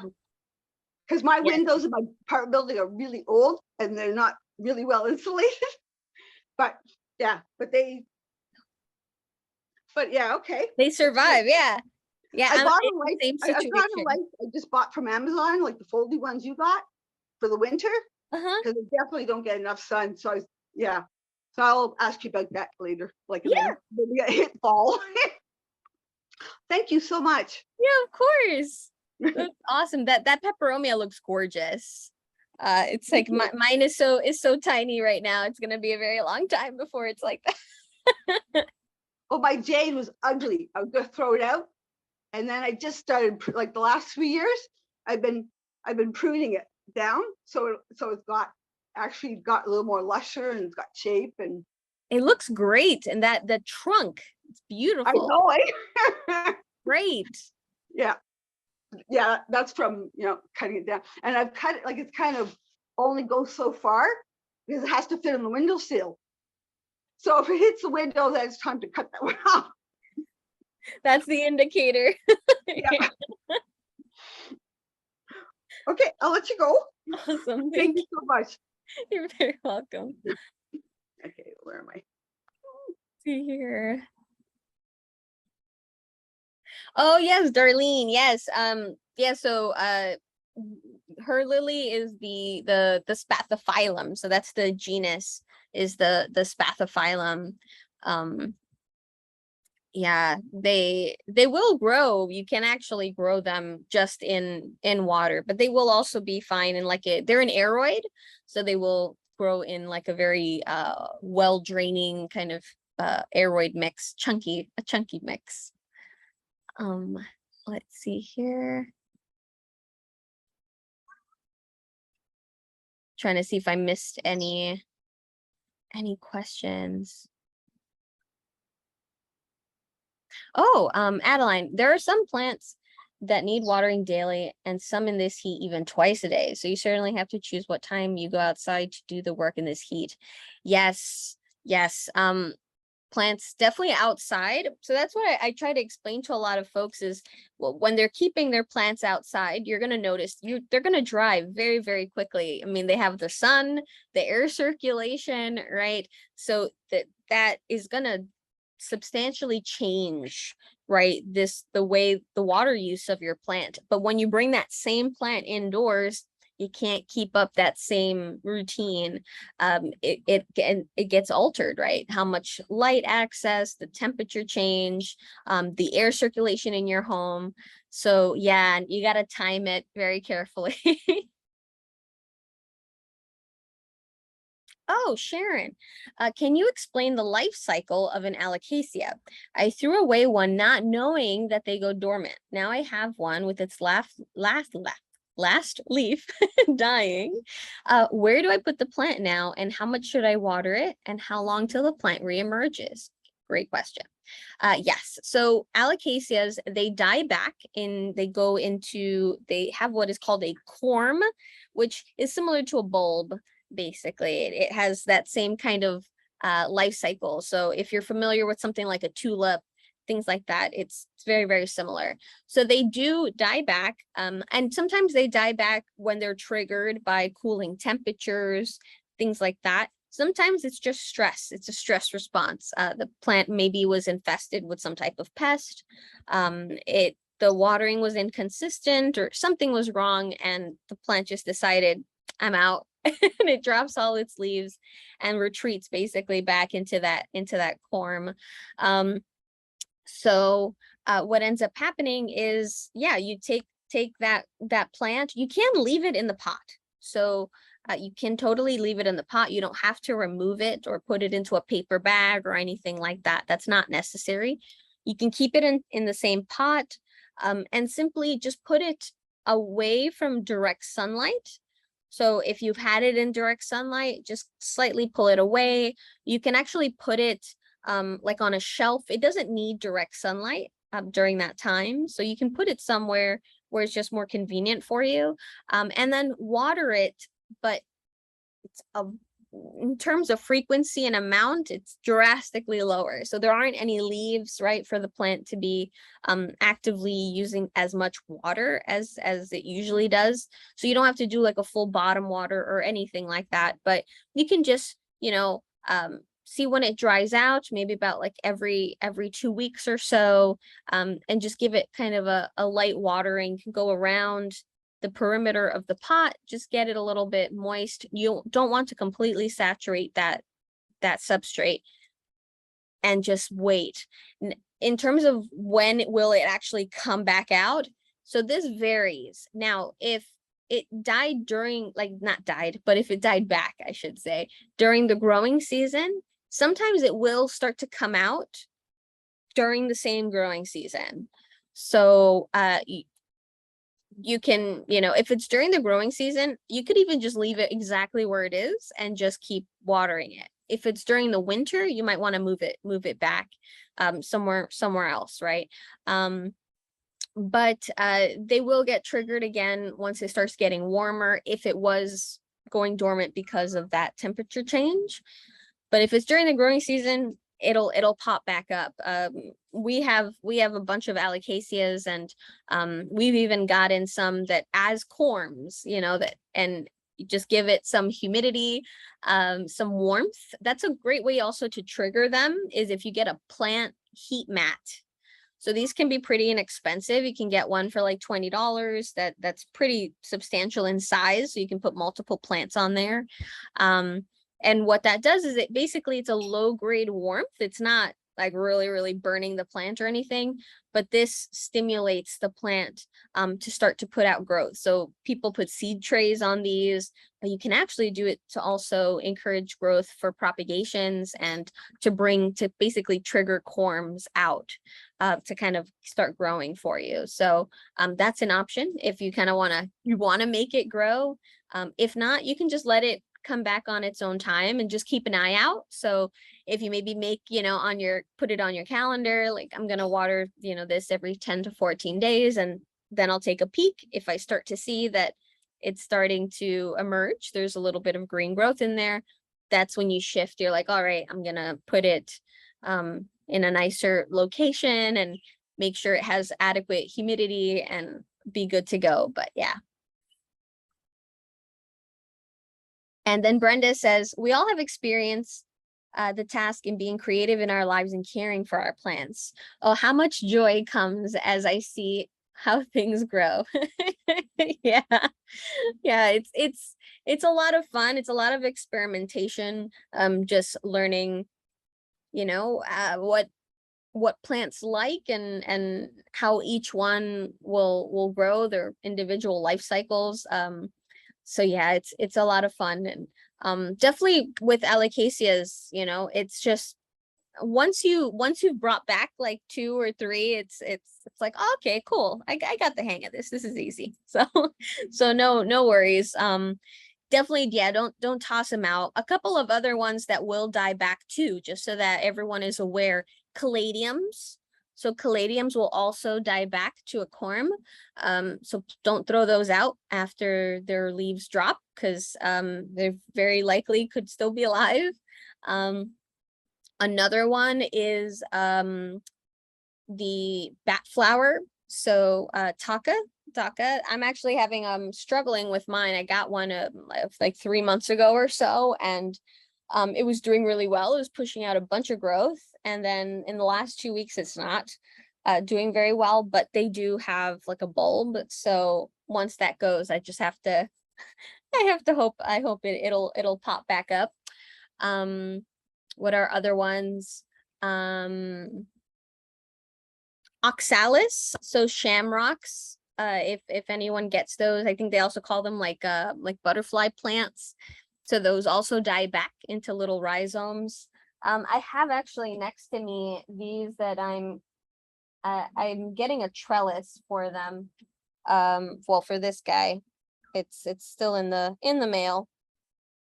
Because my Yeah. windows in my apartment building are really old and they're not really well insulated. But yeah, but yeah, okay. They survive, yeah. Yeah, I I'm bought in a the light. same I got a situation. light I just bought from Amazon, like the foldy ones you got for the winter, Uh-huh. because they definitely don't get enough sun. So yeah. So I'll ask you about that later, like Yeah. when we get hit fall. Thank you so much. Yeah, of course. That's awesome. That peperomia looks gorgeous. It's like mine is so tiny right now. It's gonna be a very long time before it's like that. Oh, my jade was ugly. I was gonna throw it out. And then I just started like the last 3 years, I've been pruning it down. So it's got a little more lusher and it's got shape and It looks great, and the trunk, it's I beautiful. know it. Great. Yeah. Yeah, that's from, cutting it down. And I've cut it like it's kind of only goes so far because it has to fit in the windowsill. So if it hits the window, then it's time to cut that one off. That's the indicator. Yeah. Okay, I'll let you go. Awesome. Thank you so much. You're very welcome. Okay, where am I? See here. Oh yes, Darlene. Yes. Yeah. So her lily is the spathiphyllum. So that's the genus, is the spathiphyllum. Yeah, they will grow. You can actually grow them just in water, but they will also be fine in they're an aroid, so they will grow in like a very well draining kind of aroid mix, a chunky mix. Let's see here. Trying to see if I missed any questions. Oh, Adeline, there are some plants that need watering daily and some in this heat even twice a day. So you certainly have to choose what time you go outside to do the work in this heat. Yes, yes. Plants definitely outside. So that's what I try to explain to a lot of folks is, well, when they're keeping their plants outside, you're going to notice they're going to dry very, very quickly. I mean, they have the sun, the air circulation, right? So that is going to substantially change, right, the way the water use of your plant. But when you bring that same plant indoors, you can't keep up that same routine. It gets altered, right? How much light access, the temperature change, the air circulation in your home. So yeah, you got to time it very carefully. Oh, Sharon, can you explain the life cycle of an alocasia? I threw away one not knowing that they go dormant. Now I have one with its last leaf dying. Where do I put the plant now, and how much should I water it, and how long till the plant reemerges? Great question. Yes, so alocasias, they die back they have what is called a corm, which is similar to a bulb. Basically, it has that same kind of life cycle. So if you're familiar with something like a tulip, things like that, it's very, very similar. So they do die back, and sometimes they die back when they're triggered by cooling temperatures, things like that. Sometimes it's just stress. It's a stress response. The plant maybe was infested with some type of pest. The watering was inconsistent or something was wrong, and the plant just decided, I'm out. And it drops all its leaves and retreats basically back into that corm. So what ends up happening is, yeah, you take that plant. You can leave it in the pot. So you can totally leave it in the pot. You don't have to remove it or put it into a paper bag or anything like that. That's not necessary. You can keep it in the same pot, and simply just put it away from direct sunlight. So if you've had it in direct sunlight, just slightly pull it away. You can actually put it like on a shelf. It doesn't need direct sunlight during that time. So you can put it somewhere where it's just more convenient for you, and then water it. But it's in terms of frequency and amount, it's drastically lower. So there aren't any leaves, right, for the plant to be actively using as much water as it usually does. So you don't have to do like a full bottom water or anything like that, but you can just, see when it dries out, maybe about like every 2 weeks or so, and just give it kind of a light watering. Can go around the perimeter of the pot, just get it a little bit moist. You don't want to completely saturate that substrate, and just wait. In terms of when will it actually come back out, so this varies. Now, if it died during, like, not died, but if it died back, I should say, during the growing season, sometimes it will start to come out during the same growing season. So you can, if it's during the growing season, you could even just leave it exactly where it is and just keep watering it. If it's during the winter, you might want to move it back somewhere else, right? But they will get triggered again once it starts getting warmer, if it was going dormant because of that temperature change. But if it's during the growing season, it'll pop back up. We have a bunch of alocasias, and we've even gotten some that as corms, and just give it some humidity, some warmth. That's a great way also to trigger them, is if you get a plant heat mat. So these can be pretty inexpensive. You can get one for like $20. That's pretty substantial in size. So you can put multiple plants on there. And what that does is it's a low grade warmth. It's not like really, really burning the plant or anything, but this stimulates the plant to start to put out growth. So people put seed trays on these, but you can actually do it to also encourage growth for propagations and to basically trigger corms out to kind of start growing for you. So that's an option if you kind of want to make it grow. If not, you can just let it come back on its own time and just keep an eye out. So if you maybe put it on your calendar, like I'm going to water, this every 10 to 14 days, and then I'll take a peek. If I start to see that it's starting to emerge, there's a little bit of green growth in there, that's when you shift. You're like, all right, I'm going to put it in a nicer location and make sure it has adequate humidity and be good to go. But yeah. And then Brenda says, we all have experienced the task in being creative in our lives and caring for our plants. Oh, how much joy comes as I see how things grow. Yeah. Yeah, it's a lot of fun. It's a lot of experimentation. Just learning, what plants like and how each one will grow, their individual life cycles. So yeah, it's a lot of fun. And definitely with alocasias, it's just once you've brought back like 2 or 3, it's like, oh, okay, cool, I got the hang of this is easy. So no worries. Definitely, yeah, don't toss them out. A couple of other ones that will die back too, just so that everyone is aware: caladiums. So caladiums will also die back to a corm. So don't throw those out after their leaves drop, because they very likely could still be alive. Another one is the bat flower. So Taka. I'm actually struggling with mine. I got one like 3 months ago or so, and it was doing really well. It was pushing out a bunch of growth. And then in the last 2 weeks, it's not doing very well, but they do have like a bulb. So once that goes, I just have to, I hope it'll pop back up. What are other ones? Oxalis, so shamrocks. If anyone gets those, I think they also call them like butterfly plants. So those also die back into little rhizomes. I have actually next to me these that I'm getting a trellis for them. Well, for this guy, it's still in the mail.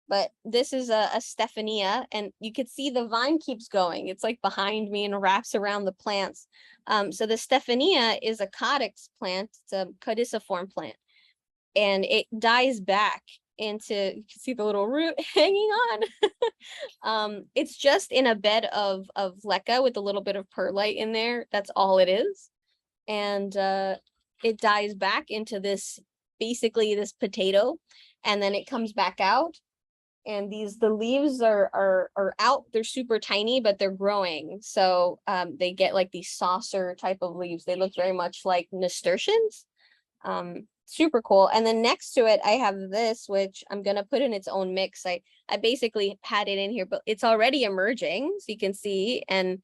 But this is a Stephania, and you could see the vine keeps going. It's like behind me and wraps around the plants. So the Stephania is a Codex plant. It's a caudiciform plant, and it dies back into, you can see the little root hanging on. It's just in a bed of leca with a little bit of perlite in there. That's all it is. And it dies back into basically this potato, and then it comes back out. And the leaves are out. They're super tiny, but they're growing. So they get like these saucer type of leaves. They look very much like nasturtiums. Super cool. And then next to it, I have this, which I'm gonna put in its own mix. I basically had it in here, but it's already emerging, so you can see. And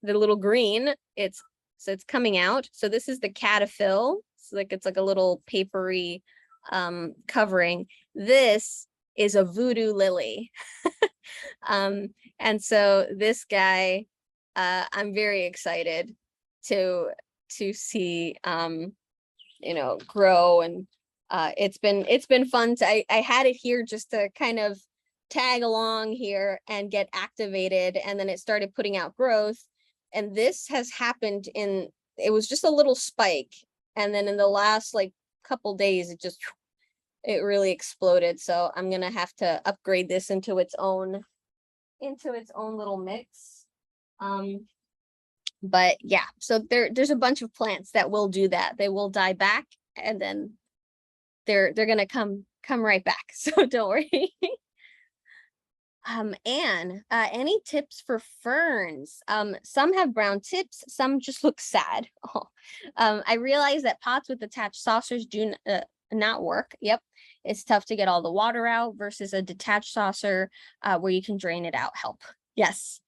the little green, it's coming out. So this is the cataphyll. It's like a little papery covering. This is a voodoo lily. And so this guy, I'm very excited to see, grow. And it's been fun I had it here just to kind of tag along here and get activated, and then it started putting out growth. And this has happened it was just a little spike, and then in the last like couple days it really exploded. So I'm gonna have to upgrade this into its own little mix. But yeah, so there's a bunch of plants that will do that. They will die back, and then they're gonna come right back. So don't worry. Anne, any tips for ferns? Some have brown tips, some just look sad. Oh. I realize that pots with attached saucers do not work. Yep, it's tough to get all the water out versus a detached saucer where you can drain it out. Help. Yes.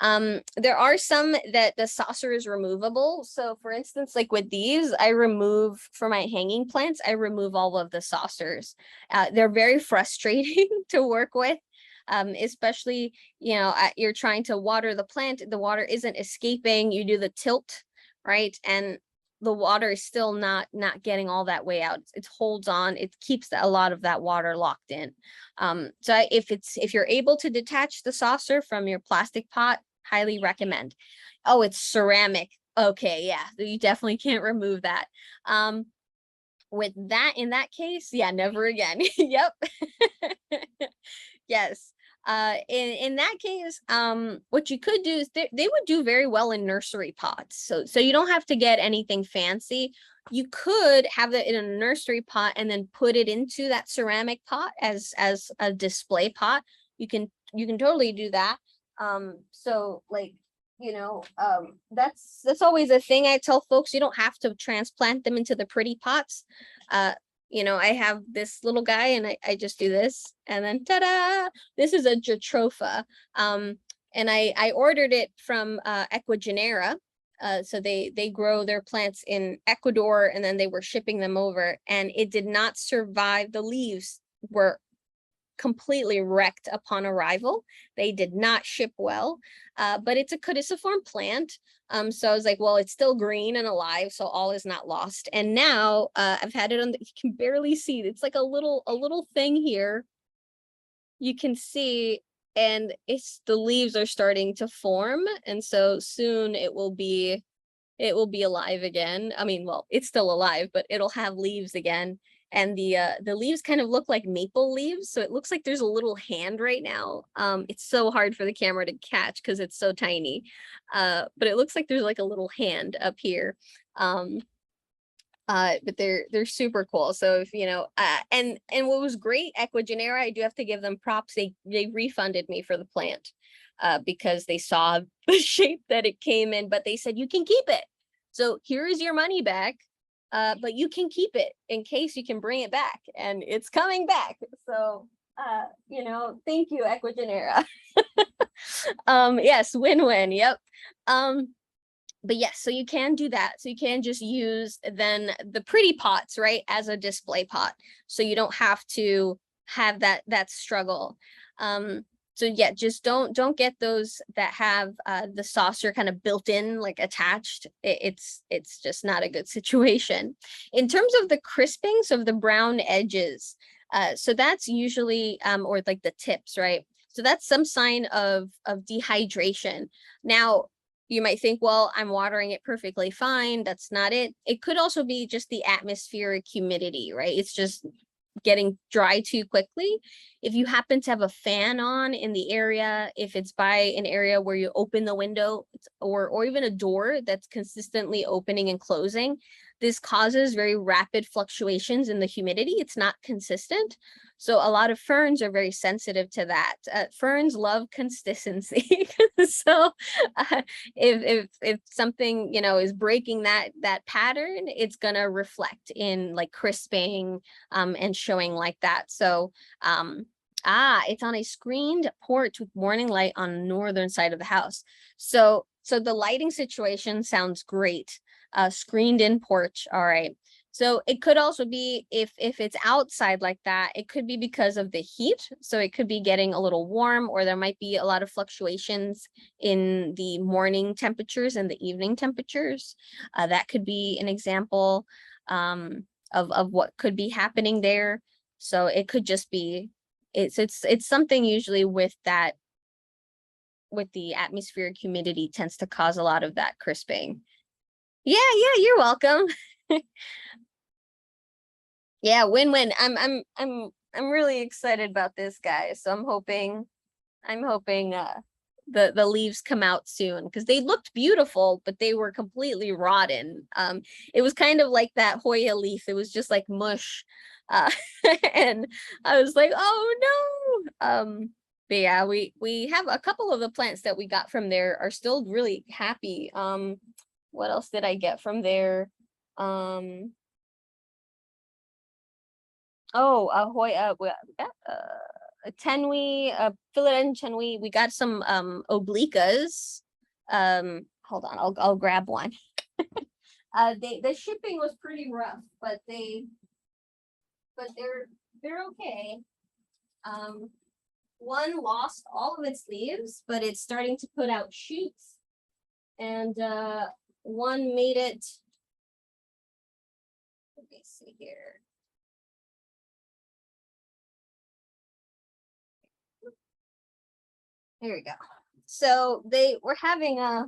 There are some that the saucer is removable. So for instance, like with these, I remove for my hanging plants, I remove all of the saucers. They're very frustrating to work with. Especially, you're trying to water the plant, the water isn't escaping, you do the tilt, right? And the water is still not getting all that way out. It holds on, it keeps a lot of that water locked in. So if you're able to detach the saucer from your plastic pot, highly recommend. Oh, it's ceramic. Okay, yeah, you definitely can't remove that. With that, in that case, yeah, never again. Yep. Yes. In that case, what you could do is they would do very well in nursery pots. So you don't have to get anything fancy. You could have it in a nursery pot and then put it into that ceramic pot as a display pot. You can totally do that. So like, that's always a thing I tell folks. You don't have to transplant them into the pretty pots. I have this little guy and I just do this, and then ta-da, this is a jatropha. And I ordered it from Ecuagenera. So they grow their plants in Ecuador, and then they were shipping them over, and it did not survive. The leaves were completely wrecked upon arrival. They did not ship well, but it's a caudiciform plant. So I was like, well, it's still green and alive, so all is not lost. And now I've had it on you can barely see it. It's like a little thing here. You can see, and the leaves are starting to form, and so soon it will be alive again. I mean, well, it's still alive, but it'll have leaves again. And the leaves kind of look like maple leaves. So it looks like there's a little hand right now. It's so hard for the camera to catch because it's so tiny. But it looks like there's like a little hand up here. But they're super cool. So if and what was great, Ecuagenera, I do have to give them props. They refunded me for the plant because they saw the shape that it came in, but they said you can keep it. So here is your money back. But you can keep it in case you can bring it back, and it's coming back. So, thank you, Ecuagenera. Yes, win-win. Yep. But yes, so you can do that. So you can just use then the pretty pots, right, as a display pot. So you don't have to have that struggle. So yeah, just don't get those that have the saucer kind of built in, like attached. It's just not a good situation. In terms of the crisping, so of the brown edges, so that's usually or like the tips, right? So that's some sign of dehydration. Now, you might think, well, I'm watering it perfectly fine. That's not it. It could also be just the atmospheric humidity, right? It's just getting dry too quickly. If you happen to have a fan on in the area, if it's by an area where you open the window or even a door that's consistently opening and closing, this causes very rapid fluctuations in the humidity. It's not consistent. So a lot of ferns are very sensitive to that. Ferns love consistency. So if something, is breaking that pattern, it's going to reflect in like crisping and showing like that. So it's on a screened porch with morning light on the northern side of the house. So the lighting situation sounds great. Screened in porch. All right. So it could also be if it's outside like that, it could be because of the heat. So it could be getting a little warm, or there might be a lot of fluctuations in the morning temperatures and the evening temperatures. That could be an example of what could be happening there. So it could just be it's something usually with that, with the atmospheric humidity tends to cause a lot of that crisping. Yeah, you're welcome. Yeah, win-win. I'm really excited about this, guys. So I'm hoping the leaves come out soon, because they looked beautiful, but they were completely rotten. It was kind of like that Hoya leaf. It was just like mush. Uh and I was like, oh no. But yeah, we have a couple of the plants that we got from there are still really happy. What else did I get from there? Oh, a tenwe, a philodendron tenwe. We got some obliquas. Hold on, I'll grab one. The shipping was pretty rough, but they're okay. One lost all of its leaves, but it's starting to put out shoots, and one made it. Let me see here. Here we go. So they were having a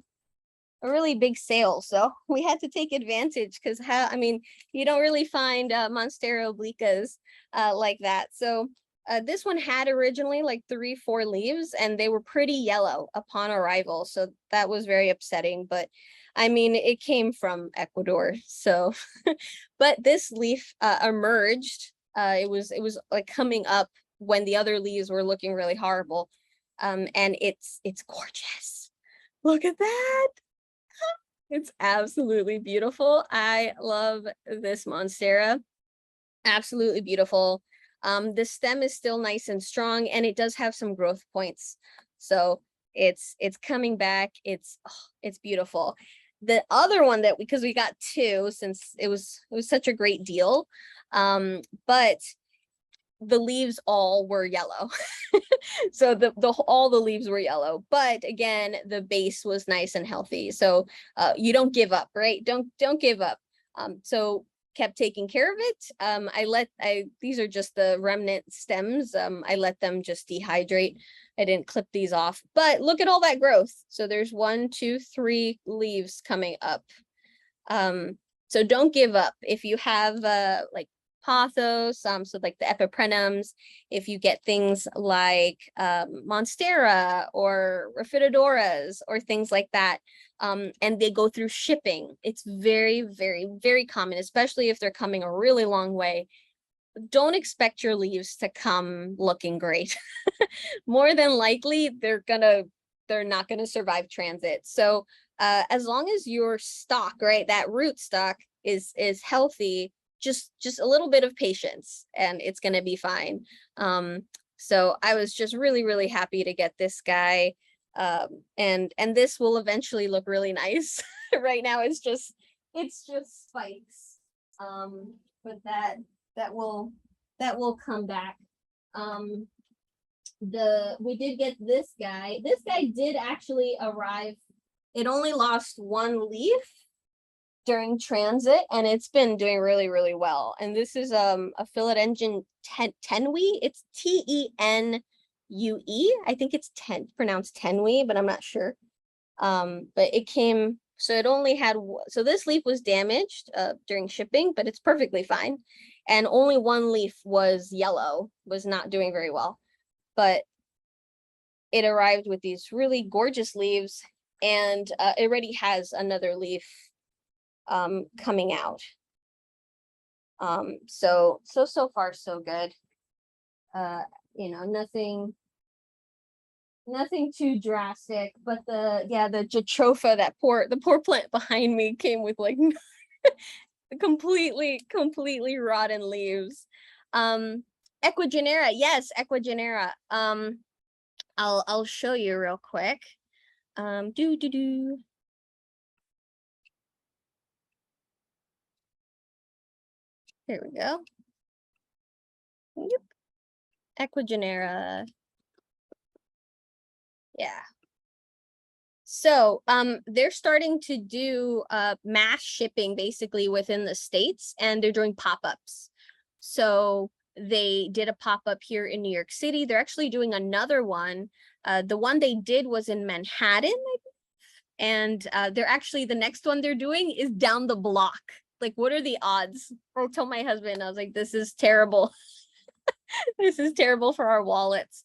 really big sale, so we had to take advantage, because I mean, you don't really find Monstera obliquas like that. So this one had originally like 3-4 leaves, and they were pretty yellow upon arrival, so that was very upsetting. But I mean, it came from Ecuador, so but this leaf emerged. It was like coming up when the other leaves were looking really horrible. And it's gorgeous. Look at that. It's absolutely beautiful. I love this Monstera. Absolutely beautiful. The stem is still nice and strong, and it does have some growth points. So it's coming back. It's beautiful. The other one that because we got two, since it was such a great deal. But the leaves all were yellow. So all the leaves were yellow, but again, the base was nice and healthy. So you don't give up, right? Don't give up. So kept taking care of it. These are just the remnant stems. I let them just dehydrate. I didn't clip these off, but look at all that growth. So there's 1, 2, 3 leaves coming up. So don't give up. If you have like pothos, so like the epiprenums, if you get things like Monstera or Rhaphidodoras or things like that, and they go through shipping, it's very, very, very common, especially if they're coming a really long way. Don't expect your leaves to come looking great. More than likely, they're not gonna survive transit. So as long as your stock, right, that root stock is healthy, just a little bit of patience and it's going to be fine. So I was just really, really happy to get this guy. And this will eventually look really nice. Right now it's just spikes. But that will come back. We did get this guy. This guy did actually arrive. It only lost 1 leaf during transit, and it's been doing really, really well. And this is a philodendron tenwe. It's Tenue. I think it's pronounced tenwe, but I'm not sure. But it came, so it only had, so this leaf was damaged during shipping, but it's perfectly fine. And only 1 leaf was yellow, was not doing very well. But it arrived with these really gorgeous leaves, and it already has another leaf coming out. So far so good. You know, nothing too drastic, but the jatropha, the poor plant behind me came with like completely rotten leaves. Equigenera, yes, Equigenera. I'll show you real quick. There we go. Yep. Equigenera. Yeah. So they're starting to do mass shipping basically within the States, and they're doing pop-ups. So they did a pop-up here in New York City. They're actually doing another one. The one they did was in Manhattan, and they're actually, the next one they're doing is down the block. Like, what are the odds? I told my husband, I was like, this is terrible. This is terrible for our wallets.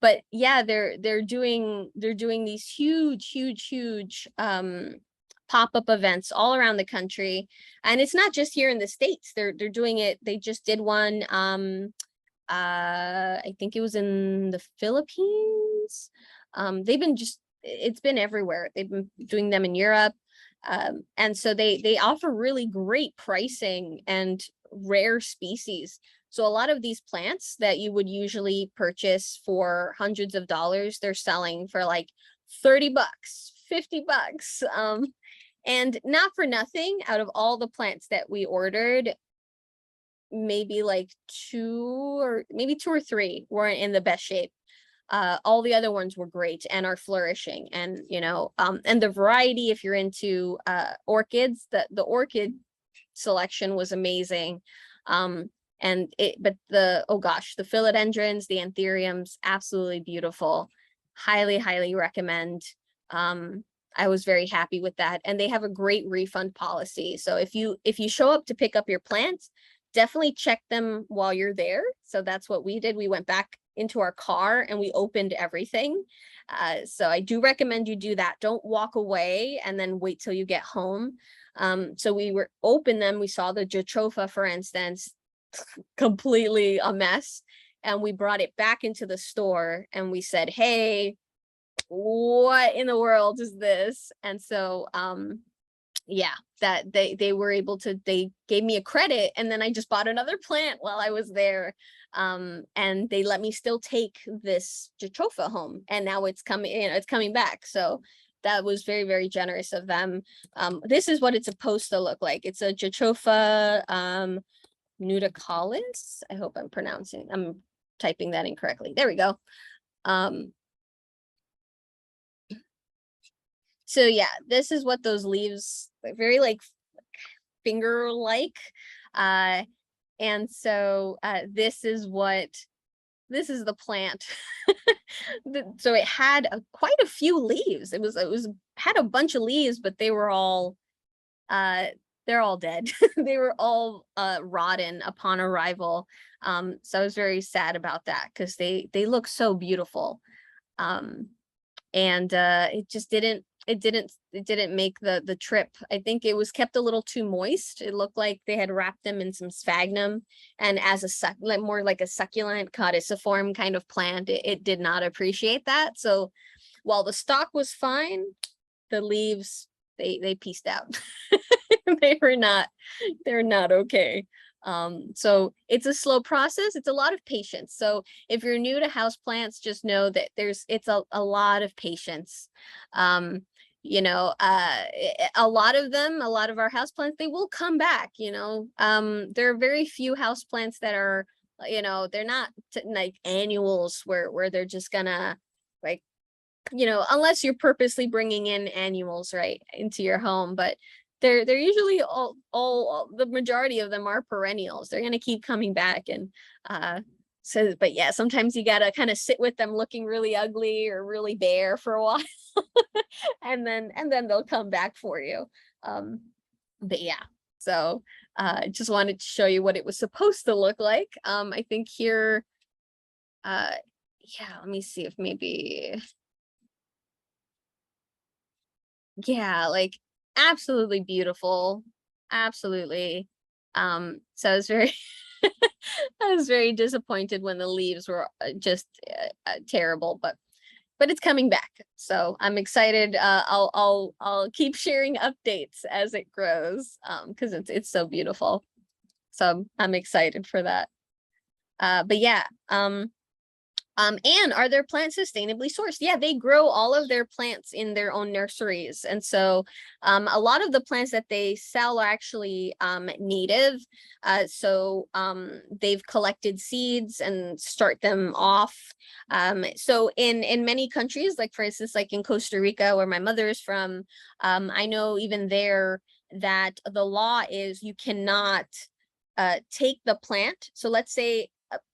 But yeah, they're doing these huge pop-up events all around the country, and it's not just here in the States. They're doing it. They just did one. I think it was in the Philippines. They've been it's been everywhere. They've been doing them in Europe. And so they offer really great pricing and rare species. So a lot of these plants that you would usually purchase for hundreds of dollars, they're selling for like 30 bucks, 50 bucks. And not for nothing, out of all the plants that we ordered, maybe like two or three weren't in the best shape. All the other ones were great and are flourishing. And, you know, and the variety, if you're into orchids, the orchid selection was amazing. But the philodendrons, the anthuriums, absolutely beautiful. Highly recommend. I was very happy with that. And they have a great refund policy. So if you show up to pick up your plants, definitely check them while you're there. So that's what we did. We went back into our car and we opened everything. So I do recommend you do that. Don't walk away and then wait till you get home. So we open them. We saw the Jatropha, for instance, completely a mess. And we brought it back into the store and we said, hey, what in the world is this? And so, yeah, that they were able to, they gave me a credit, and then I just bought another plant while I was there. And they let me still take this Jatropha home, and now it's coming, it's coming back. So that was very generous of them. This is what it's supposed to look like. It's a Jatropha nudicalis. I hope I'm typing that incorrectly. There we go. So yeah, this is what those leaves, very like finger like. And so this is the plant. So it had quite a few leaves. It had a bunch of leaves, but they were all they're all dead. They were all rotten upon arrival. So I was very sad about that because they look so beautiful. And it just didn't make the trip. I think it was kept a little too moist. It looked like they had wrapped them in some sphagnum, and as a more like a succulent caudiciform kind of plant, it did not appreciate that. So while the stalk was fine, the leaves, they pieced out. They're not okay. So it's a slow process. It's a lot of patience. So if you're new to houseplants, just know that it's a lot of patience. You know, a lot of our houseplants, they will come back, you know. There are very few houseplants that are, you know, they're not like annuals where they're just gonna, like, you know, unless you're purposely bringing in annuals right into your home. But they're usually all the majority of them are perennials. They're going to keep coming back. And so, but yeah, sometimes you got to kind of sit with them looking really ugly or really bare for a while. and then they'll come back for you. But yeah, so just wanted to show you what it was supposed to look like. I think here, yeah, let me see if maybe, yeah, like absolutely beautiful. Absolutely. So I was very I was very disappointed when the leaves were just terrible, but it's coming back. So I'm excited. I'll keep sharing updates as it grows, because it's so beautiful. So I'm excited for that. But yeah, And are their plants sustainably sourced? Yeah, they grow all of their plants in their own nurseries. And so a lot of the plants that they sell are actually native. So they've collected seeds and start them off. So in many countries, like for instance, like in Costa Rica, where my mother is from, I know even there that the law is you cannot take the plant. So let's say,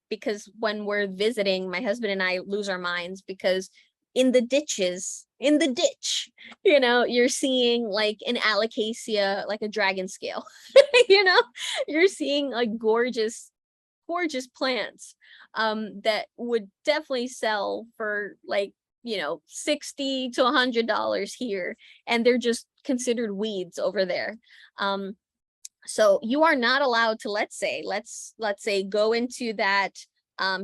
because when we're visiting, my husband and I lose our minds because in the ditch, you're seeing like an alocasia, like a dragon scale, you're seeing like gorgeous plants that would definitely sell for like, $60 to $100 here, and they're just considered weeds over there. So you are not allowed to, let's say go into that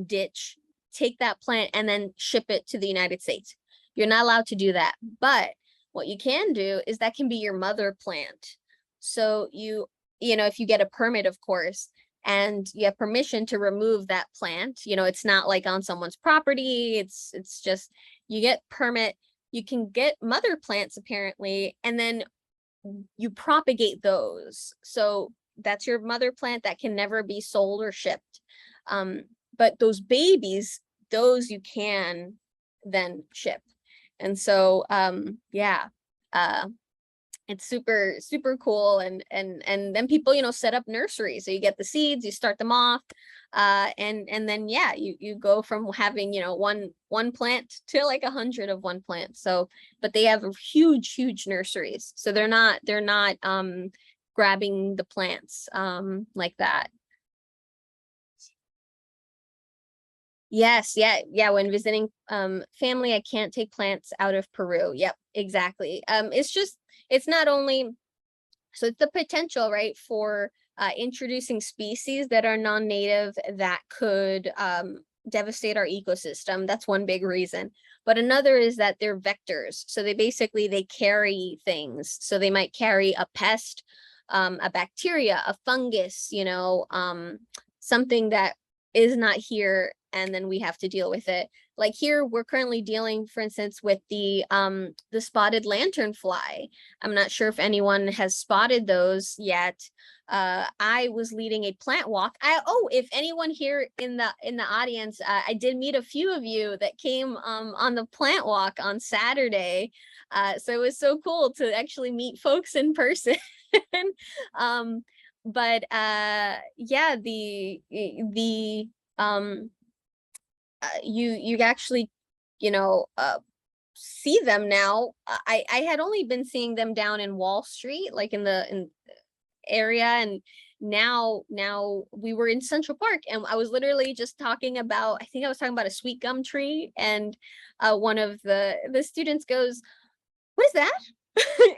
ditch, take that plant and then ship it to the United States. You're not allowed to do that. But what you can do is that can be your mother plant. So if you get a permit, of course, and you have permission to remove that plant, it's not like on someone's property. It's just, you get permit, you can get mother plants apparently, and then you propagate those. So that's your mother plant that can never be sold or shipped. But those babies, those you can then ship. And so yeah, it's super, super cool. And then people, set up nurseries. So you get the seeds, you start them off, and then yeah, you go from having, one plant to like 100 of one plant. So, but they have huge nurseries. So they're not grabbing the plants like that. Yes, yeah. When visiting family, I can't take plants out of Peru. Yep, exactly. It's not only, so it's the potential, right, for introducing species that are non-native that could devastate our ecosystem. That's one big reason. But another is that they're vectors. So they carry things. So they might carry a pest, a bacteria, a fungus, something that is not here, and then we have to deal with it. Like here, we're currently dealing, for instance, with the spotted lanternfly. I'm not sure if anyone has spotted those yet. I was leading a plant walk. If anyone here in the audience, I did meet a few of you that came on the plant walk on Saturday. So it was so cool to actually meet folks in person. But yeah, you actually see them now. I had only been seeing them down in Wall Street, like in area, and now we were in Central Park, and I was literally just talking about, I think I was talking about a sweet gum tree, and one of the students goes, "What is that?"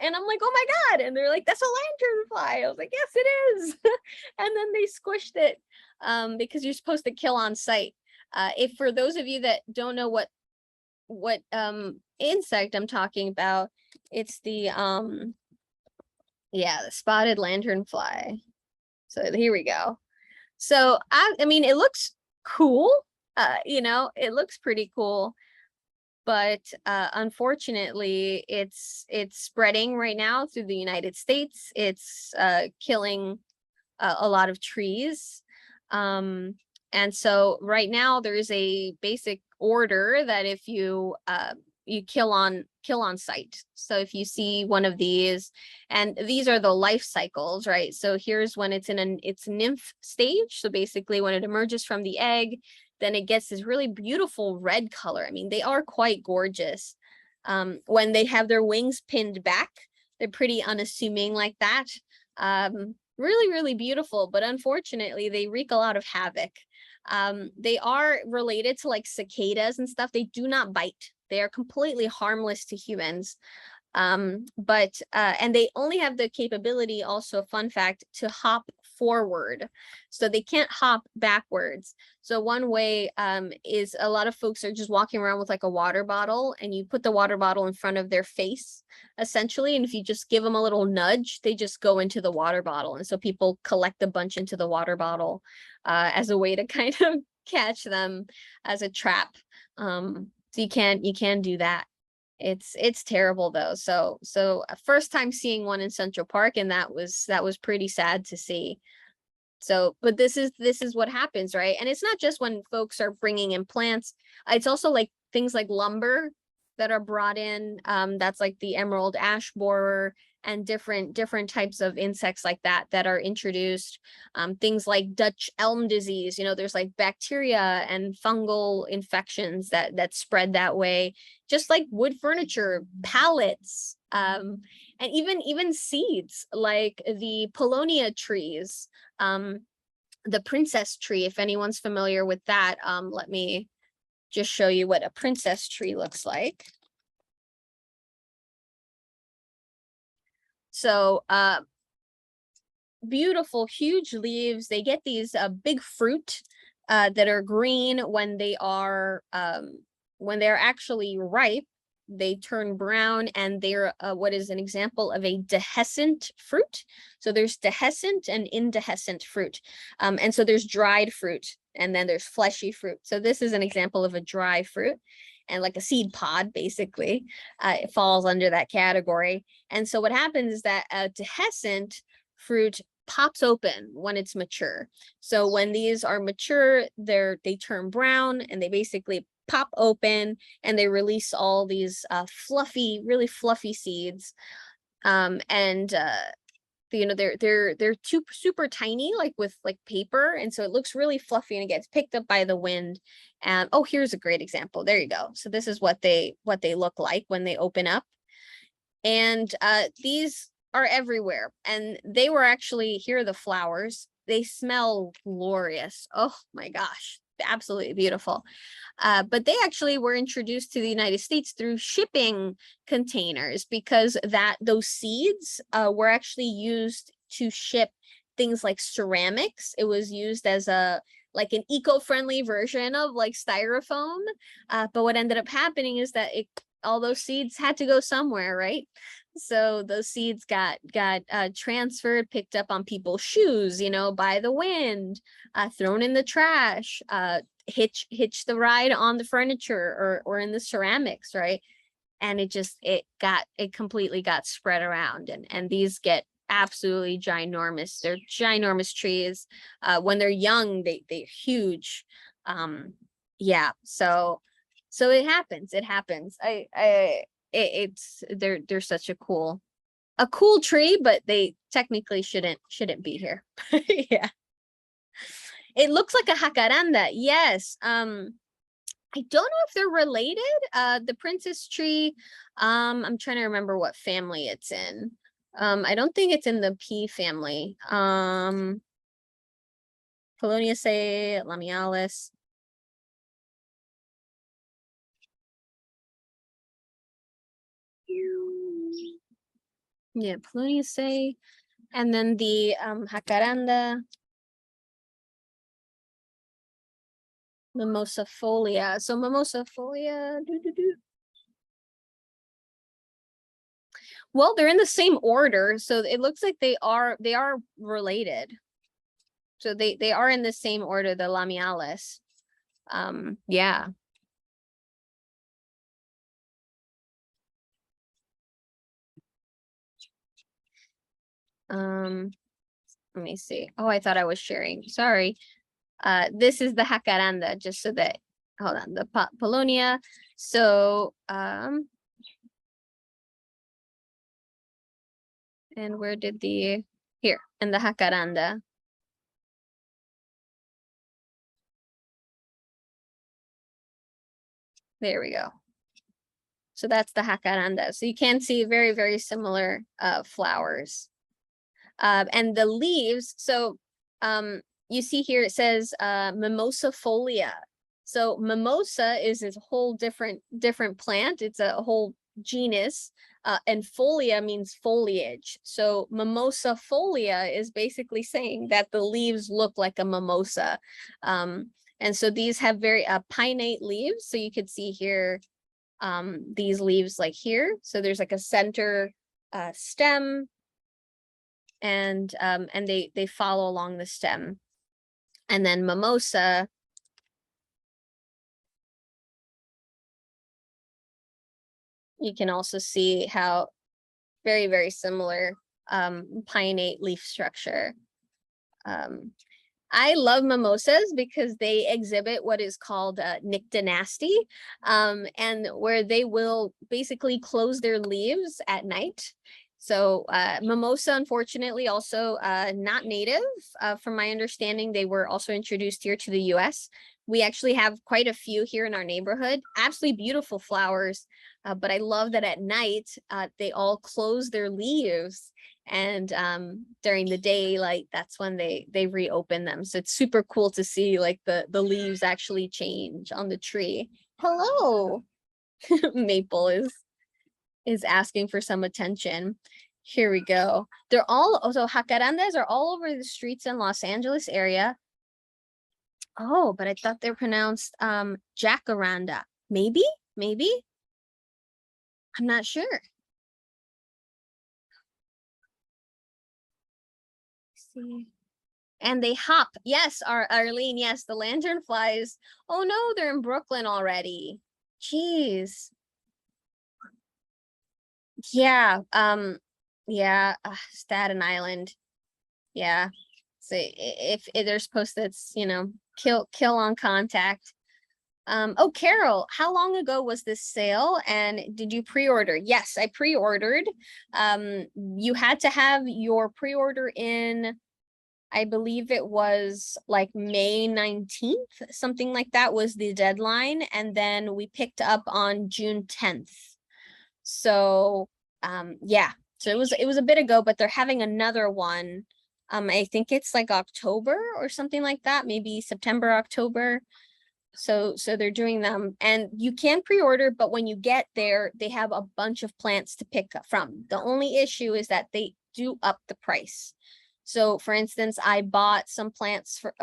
And I'm like, "Oh my God." And they're like, "That's a lanternfly." I was like, "Yes, it is." And then they squished it because you're supposed to kill on site. If for those of you that don't know what insect I'm talking about, it's the the spotted lanternfly. So here we go. So I mean, it looks cool. It looks pretty cool. But unfortunately, it's spreading right now through the United States. It's killing a lot of trees. And so right now there is a basic order that if you kill on site. So if you see one of these, and these are the life cycles, right? So here's when it's in its nymph stage. So basically when it emerges from the egg, then it gets this really beautiful red color. I mean, they are quite gorgeous. When they have their wings pinned back, they're pretty unassuming like that. Really, really beautiful, but unfortunately they wreak a lot of havoc. They are related to like cicadas and stuff. They do not bite. They are completely harmless to humans. And they only have the capability, also fun fact, to hop forward. So they can't hop backwards. So one way is a lot of folks are just walking around with like a water bottle, and you put the water bottle in front of their face essentially. And if you just give them a little nudge, they just go into the water bottle. And so people collect a bunch into the water bottle as a way to kind of catch them as a trap. So you can't do that. It's terrible though. So first time seeing one in Central Park, and that was pretty sad to see. So, but this is what happens, right? And it's not just when folks are bringing in plants. It's also like things like lumber that are brought in. That's like the emerald ash borer and different types of insects like that that are introduced. Things like Dutch elm disease. You know, there's like bacteria and fungal infections that spread that way. Just like wood furniture, pallets, and even seeds like the Paulownia trees. The princess tree, if anyone's familiar with that, let me just show you what a princess tree looks like. So beautiful, huge leaves. They get these big fruit that are green when they're actually ripe. They turn brown, and they're what is an example of a dehiscent fruit. So there's dehiscent and indehiscent fruit. And so there's dried fruit, and then there's fleshy fruit. So this is an example of a dry fruit, and like a seed pod, basically. It falls under that category. And so what happens is that a dehiscent fruit pops open when it's mature. So when these are mature, they turn brown, and they basically pop open, and they release all these fluffy, really fluffy seeds. You know, they're super tiny, like with like paper, and so it looks really fluffy, and it gets picked up by the wind. And oh, here's a great example. There you go. So this is what they look like when they open up. And these are everywhere, and they were actually, here are the flowers. They smell glorious. Oh my gosh, absolutely beautiful. But they actually were introduced to the United States through shipping containers, because those seeds were actually used to ship things like ceramics. It was used as like an eco-friendly version of like styrofoam. But what ended up happening is that all those seeds had to go somewhere, right? So those seeds got transferred, picked up on people's shoes, you know, by the wind, thrown in the trash, hitch the ride on the furniture or in the ceramics, right? And it completely got spread around, and these get absolutely ginormous. They're ginormous trees. When they're young, they're huge. Yeah, so it happens. They're such a cool tree, but they technically shouldn't be here. Yeah. It looks like a jacaranda. Yes. I don't know if they're related. The princess tree, I'm trying to remember what family it's in. I don't think it's in the pea family. Poloniaceae, lamialis. Yeah, Poloniaceae. And then the jacaranda, mimosifolia. So mimosifolia. Well, they're in the same order, so it looks like they are related. So they are in the same order, the lamialis. Yeah. Let me see. Oh, I thought I was sharing. Sorry. This is the jacaranda, just so that, hold on, the Paulownia. So, and where did here, in the jacaranda. There we go. So that's the jacaranda. So you can see very, very similar flowers. And the leaves, so you see here it says mimosifolia. So mimosa is this whole different plant. It's a whole genus, and folia means foliage. So mimosifolia is basically saying that the leaves look like a mimosa. And so these have very pinnate leaves. So you could see here these leaves like here. So there's like a center stem, and they follow along the stem. And then mimosa you can also see how very, very similar pinnate leaf structure. I love mimosas because they exhibit what is called nyctinasty, and where they will basically close their leaves at night. So mimosa, unfortunately, also not native. From my understanding, they were also introduced here to the US. We actually have quite a few here in our neighborhood. Absolutely beautiful flowers, but I love that at night they all close their leaves, and during the day, like that's when they reopen them. So it's super cool to see like the leaves actually change on the tree. Hello. Maple is asking for some attention. Here we go. They're all also jacarandas are all over the streets in Los Angeles area. Oh, but I thought they're pronounced jacaranda. Maybe. I'm not sure. See. And they hop. Yes, Arlene, yes, the lanternflies. Oh no, they're in Brooklyn already. Jeez. Yeah, yeah, Staten Island. Yeah. So if they're supposed to, it's, kill on contact. Oh, Carol, how long ago was this sale and did you pre-order? Yes, I pre-ordered. You had to have your pre-order in, I believe it was like May 19th, something like that was the deadline. And then we picked up on June 10th. So, yeah, so it was a bit ago, but they're having another one. I think it's like October or something like that, maybe September, October. So they're doing them, and you can pre-order, but when you get there, they have a bunch of plants to pick up from. The only issue is that they do up the price. So for instance, I bought some plants for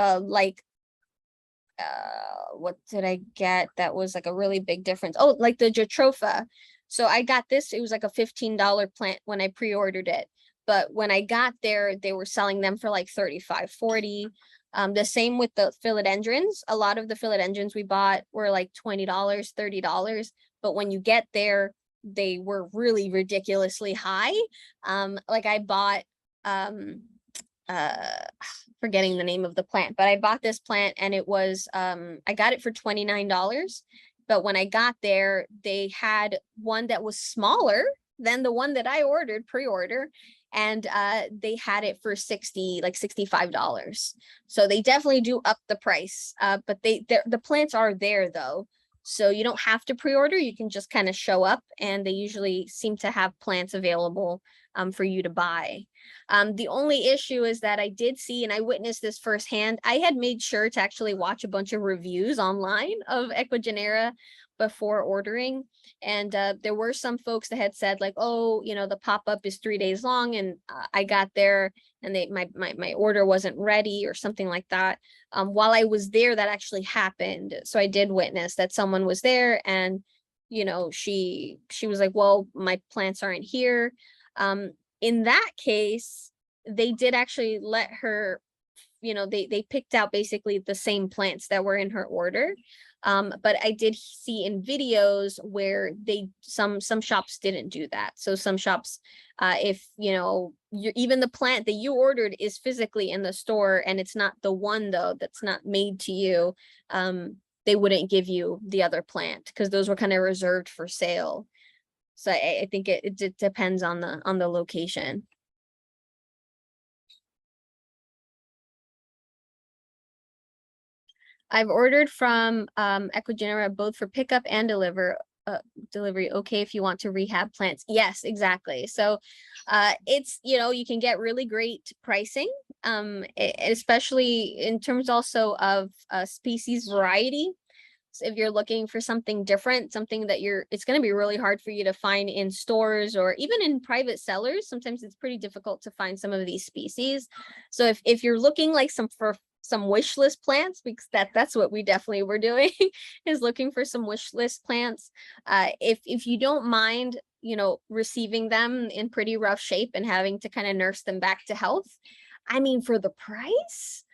what did I get that was like a really big difference? Oh, like the Jatropha. So I got this, it was like a $15 plant when I pre-ordered it. But when I got there, they were selling them for like 35, 40. The same with the philodendrons. A lot of the philodendrons we bought were like $20, $30. But when you get there, they were really ridiculously high. Like I bought forgetting the name of the plant, but I bought this plant and it was I got it for $29. But when I got there, they had one that was smaller than the one that I ordered pre-order, and they had it for $65. So they definitely do up the price. But the plants are there though. So you don't have to pre-order, you can just kind of show up, and they usually seem to have plants available for you to buy. The only issue is that I did see, and I witnessed this firsthand, I had made sure to actually watch a bunch of reviews online of Ecuagenera before ordering. And there were some folks that had said like, oh, the pop-up is 3 days long, and I got there and my order wasn't ready or something like that. While I was there, that actually happened. So I did witness that someone was there, and she was like, well, my plants aren't here. In that case, they did actually let her, they picked out basically the same plants that were in her order. But I did see in videos where some shops didn't do that. So some shops, if even the plant that you ordered is physically in the store and it's not the one though that's not made to you, they wouldn't give you the other plant because those were kind of reserved for sale. So I think it depends on the location. I've ordered from Ecuagenera both for pickup and delivery. Okay, if you want to rehab plants. Yes, exactly. So it's, you can get really great pricing, especially in terms also of species variety. So if you're looking for something different, something that it's going to be really hard for you to find in stores or even in private sellers. Sometimes it's pretty difficult to find some of these species. So if you're looking like for some wish list plants, because that's what we definitely were doing, is looking for some wish list plants. If you don't mind, receiving them in pretty rough shape and having to kind of nurse them back to health, I mean, for the price,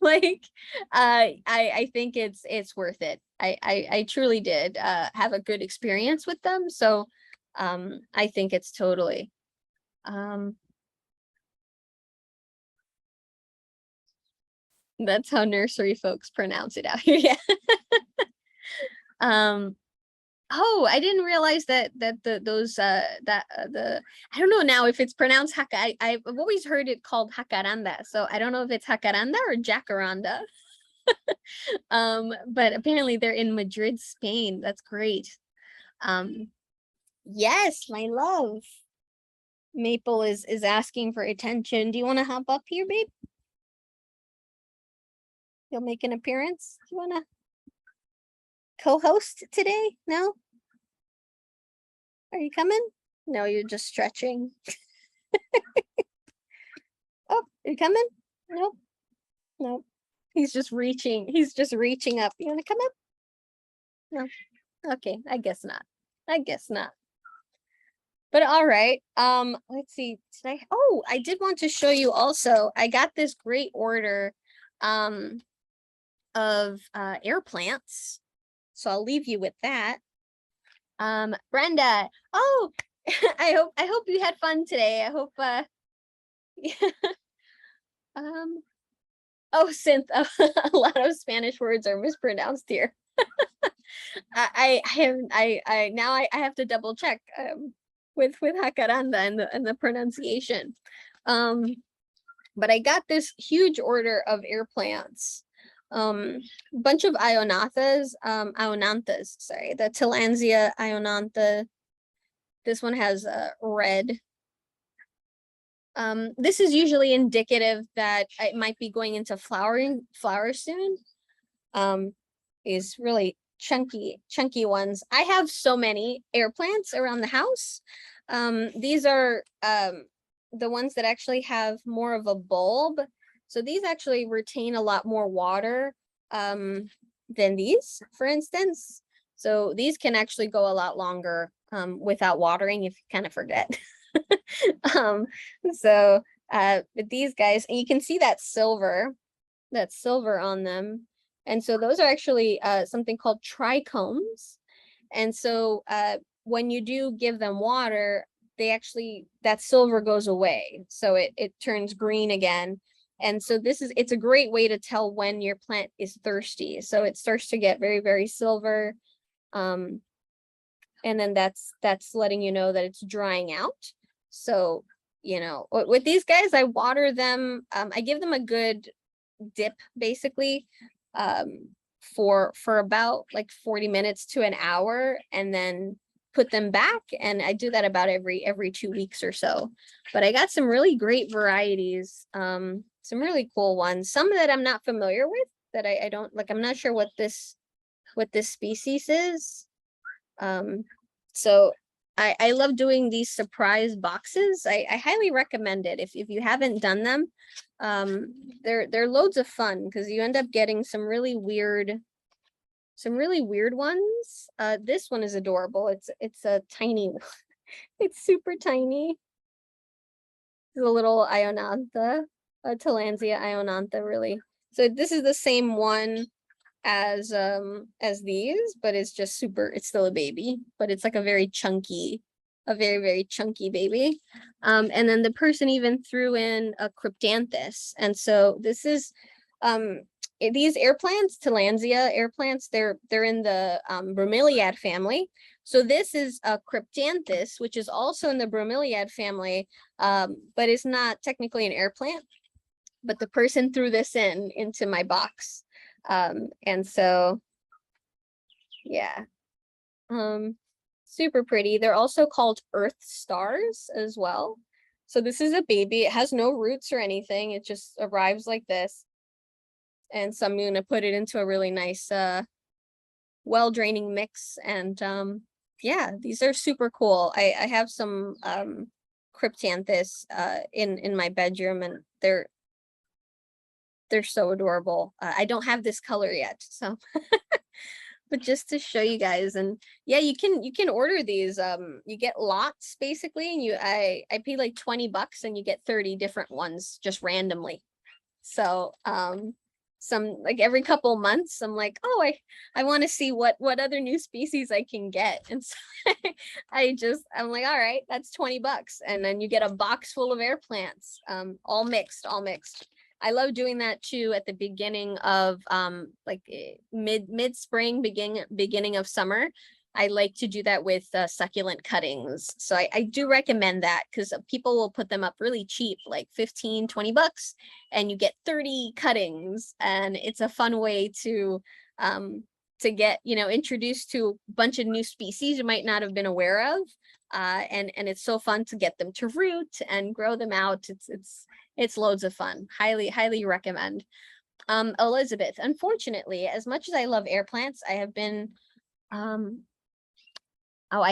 Like, I think it's worth it. I truly did have a good experience with them. So I think it's totally that's how nursery folks pronounce it out here. Yeah. Um oh, I didn't realize that the I don't know now if it's pronounced haka. I've always heard it called jacaranda. So I don't know if it's jacaranda or jacaranda. But apparently they're in Madrid, Spain. That's great. Um, yes, my love. Maple is asking for attention. Do you want to hop up here, babe? You'll make an appearance. Do you want to co-host today? No? Are you coming? No, you're just stretching. Oh, are you coming? Nope. Nope. He's just reaching. He's just reaching up. You want to come up? No. Okay, I guess not. I guess not. But all right. Let's see. Oh, I did want to show you also. I got this great order of air plants. So I'll leave you with that. Brenda. Oh, I hope you had fun today. I hope oh, synth. A lot of Spanish words are mispronounced here. I now I have to double check with jacaranda and the pronunciation. But I got this huge order of air plants. Bunch of ionanthas, sorry, the Tillandsia ionantha. This one has red. This is usually indicative that it might be going into flower soon. Is really chunky ones. I have so many air plants around the house. These are the ones that actually have more of a bulb. So these actually retain a lot more water than these, for instance. So these can actually go a lot longer without watering if you kind of forget. So but these guys, and you can see that silver on them. And so those are actually something called trichomes. And so when you do give them water, they actually, that silver goes away. So it turns green again. And so it's a great way to tell when your plant is thirsty. So it starts to get very, very silver. And then that's letting you know that it's drying out. So, you know, with these guys, I water them. I give them a good dip basically for about like 40 minutes to an hour, and then put them back. And I do that about every 2 weeks or so. But I got some really great varieties, some really cool ones, some that I'm not familiar with, that I don't like. I'm not sure what this species is. So I love doing these surprise boxes. I highly recommend it if you haven't done them. They're loads of fun because you end up getting some really weird ones. This one is adorable. It's a tiny one. It's super tiny. It's a little ionantha, a Tillandsia ionantha, really. So this is the same one as these, but it's just super, it's still a baby, but it's like a very chunky, very chunky baby. And then the person even threw in a cryptanthus. And so this is these air plants, Tillandsia air plants, they're in the bromeliad family. So this is a cryptanthus, which is also in the bromeliad family, but it's not technically an air plant. But the person threw this into my box. And so, yeah, super pretty. They're also called earth stars as well. So this is a baby. It has no roots or anything. It just arrives like this. And so I'm going to put it into a really nice, well draining mix. And yeah, these are super cool. I have some cryptanthus in my bedroom, and they're so adorable. I don't have this color yet, so but just to show you guys. And yeah, you can order these. You get lots basically, and I pay like $20 and you get 30 different ones just randomly. So some like every couple months, I'm like, oh, I want to see what other new species I can get. And so I'm like, all right, that's $20. And then you get a box full of air plants, all mixed. I love doing that too at the beginning of mid spring, beginning of summer. I like to do that with succulent cuttings. So I do recommend that because people will put them up really cheap, like 15, $20, and you get 30 cuttings. And it's a fun way to get, introduced to a bunch of new species you might not have been aware of. And it's so fun to get them to root and grow them out. It's loads of fun. Highly recommend. Elizabeth, unfortunately, as much as I love air plants, I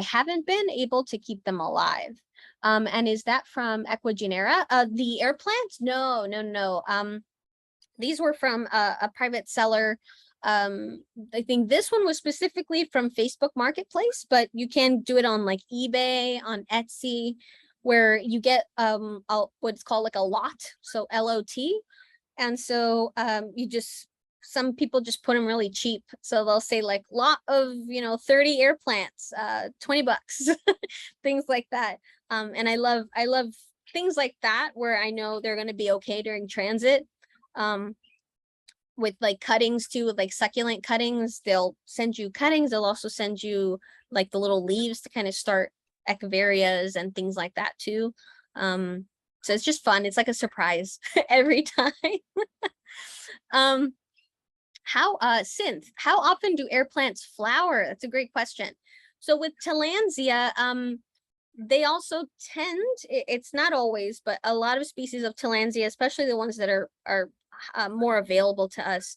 haven't been able to keep them alive. And is that from Equigenera? The air plants? No. These were from a private seller. I think this one was specifically from Facebook Marketplace, but you can do it on like eBay, on Etsy, where you get what's called like a lot, so LOT. And so some people just put them really cheap. So they'll say like lot of, 30 air plants, $20, things like that. And I love things like that where I know they're going to be okay during transit. With like cuttings too, with like succulent cuttings, they'll send you cuttings. They'll also send you like the little leaves to kind of start echoverias and things like that too. So it's just fun. It's like a surprise every time. Synth, how often do air plants flower? That's a great question. So with Tillandsia, they also tend, it's not always, but a lot of species of Tillandsia, especially the ones that are more available to us,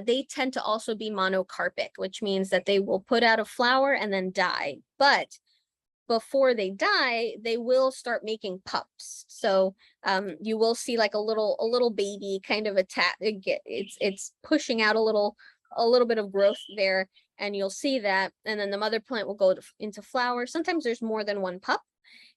they tend to also be monocarpic, which means that they will put out a flower and then die. But before they die, they will start making pups. So you will see like a little baby kind of it's pushing out a little bit of growth there, and you'll see that. And then the mother plant will go into flower. Sometimes there's more than one pup.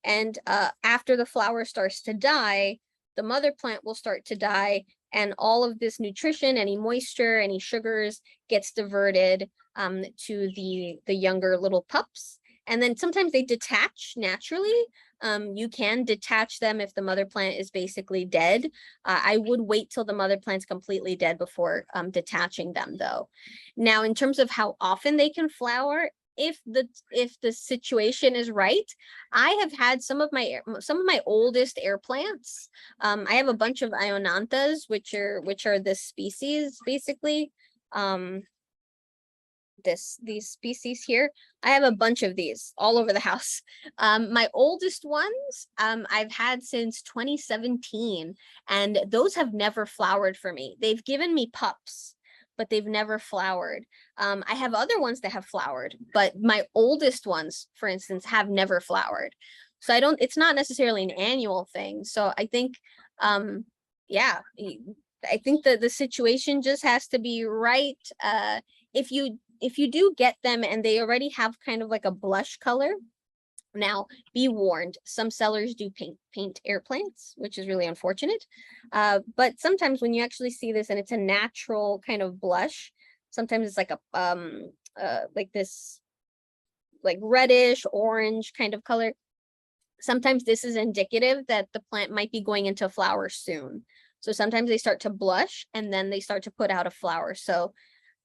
And after the flower starts to die, the mother plant will start to die, and all of this nutrition, any moisture, any sugars gets diverted to the younger little pups. And then sometimes they detach naturally. You can detach them if the mother plant is basically dead. I would wait till the mother plant's completely dead before detaching them though. Now, in terms of how often they can flower, if the situation is right, I have had some of my oldest air plants. I have a bunch of Ionanthas, which are this species basically. These species here. I have a bunch of these all over the house. My oldest ones I've had since 2017, and those have never flowered for me. They've given me pups, but they've never flowered. I have other ones that have flowered, but my oldest ones, for instance, have never flowered. So it's not necessarily an annual thing. So I think, yeah, I think that the situation just has to be right. If you do get them and they already have kind of like a blush color, now be warned, some sellers do paint air plants, which is really unfortunate. But sometimes when you actually see this and it's a natural kind of blush, sometimes it's like like this like reddish orange kind of color. Sometimes this is indicative that the plant might be going into flower soon. So sometimes they start to blush and then they start to put out a flower. So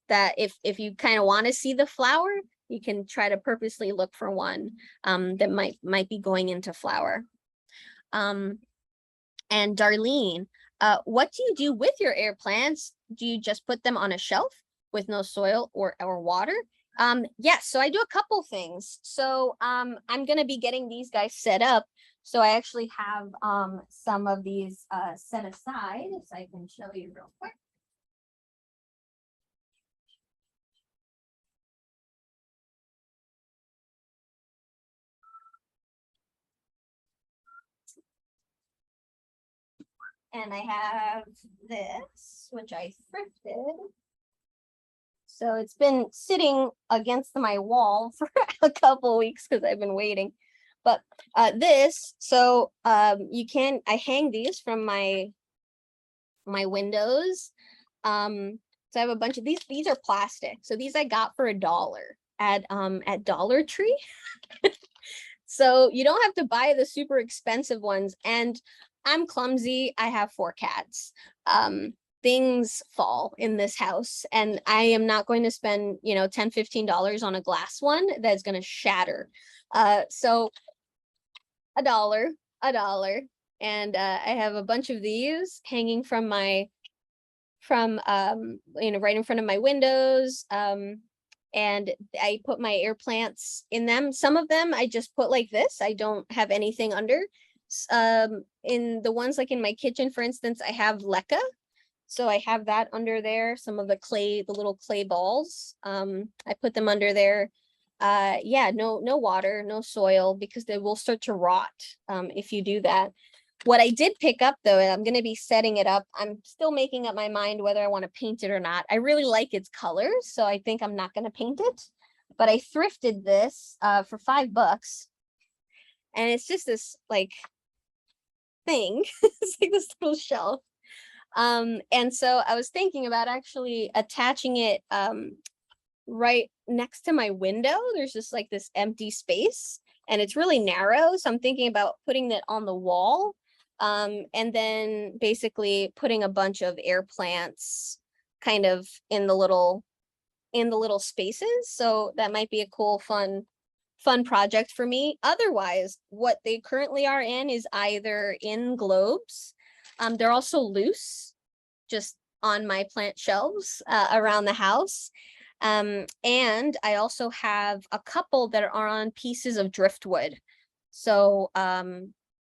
that if you kind of want to see the flower, you can try to purposely look for one that might be going into flower. And Darlene, what do you do with your air plants? Do you just put them on a shelf with no soil or water? Yes, so I do a couple things. So I'm gonna be getting these guys set up. So I actually have some of these set aside, so I can show you real quick. And I have this, which I thrifted. So it's been sitting against my wall for a couple weeks because I've been waiting. But I hang these from my my windows. So I have a bunch of these are plastic. So these I got for $1 at Dollar Tree. So you don't have to buy the super expensive ones. And I'm clumsy. I have 4 cats. Things fall in this house, and I am not going to spend, you know, $10, $15 on a glass one that's going to shatter. So $1, $1. And I have a bunch of these hanging from my, you know, right in front of my windows. And I put my air plants in them. Some of them I just put like this. I don't have anything under. In the ones like in my kitchen, for instance, I have leca. So I have that under there. Some of the clay, the little clay balls. I put them under there. Yeah, no water, no soil, because they will start to rot if you do that. What I did pick up though, and I'm going to be setting it up, I'm still making up my mind whether I want to paint it or not. I really like its colors, so I think I'm not going to paint it. But I thrifted this for $5. And it's just this like thing. It's like this little shelf. And so I was thinking about actually attaching it right next to my window. There's just like this empty space, and it's really narrow. So I'm thinking about putting it on the wall. And then basically putting a bunch of air plants kind of in the little spaces. So that might be a cool, fun project for me. Otherwise, what they currently are in is either in globes. They're also loose, just on my plant shelves around the house. And I also have a couple that are on pieces of driftwood. So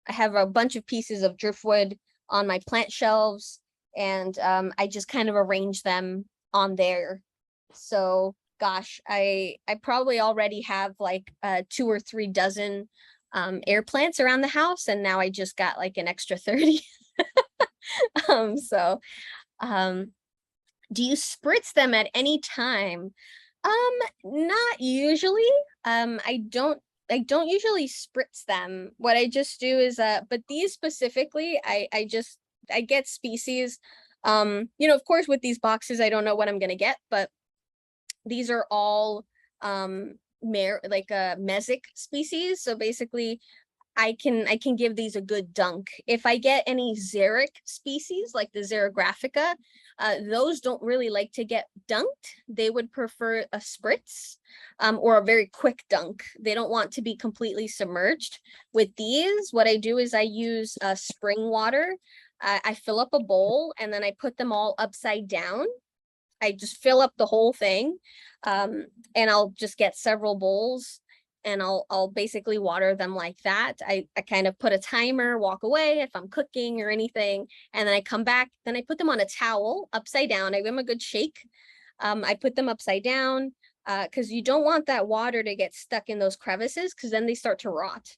I have a bunch of pieces of driftwood on my plant shelves, and I just kind of arrange them on there. So gosh, I probably already have like 2 or 3 dozen air plants around the house, and now I just got like an extra 30. So do you spritz them at any time? Not usually. I don't usually spritz them. What I just do is but these specifically, I get species. You know, of course with these boxes I don't know what I'm gonna get, but these are all mesic species. So basically I can give these a good dunk. If I get any xeric species like the Xerographica, those don't really like to get dunked. They would prefer a spritz or a very quick dunk. They don't want to be completely submerged. With these, what I do is I use spring water. I fill up a bowl and then I put them all upside down. I just fill up the whole thing, and I'll just get several bowls, and I'll basically water them like that. I kind of put a timer, walk away if I'm cooking or anything, and then I come back, then I put them on a towel upside down. I give them a good shake. I put them upside down because you don't want that water to get stuck in those crevices, because then they start to rot.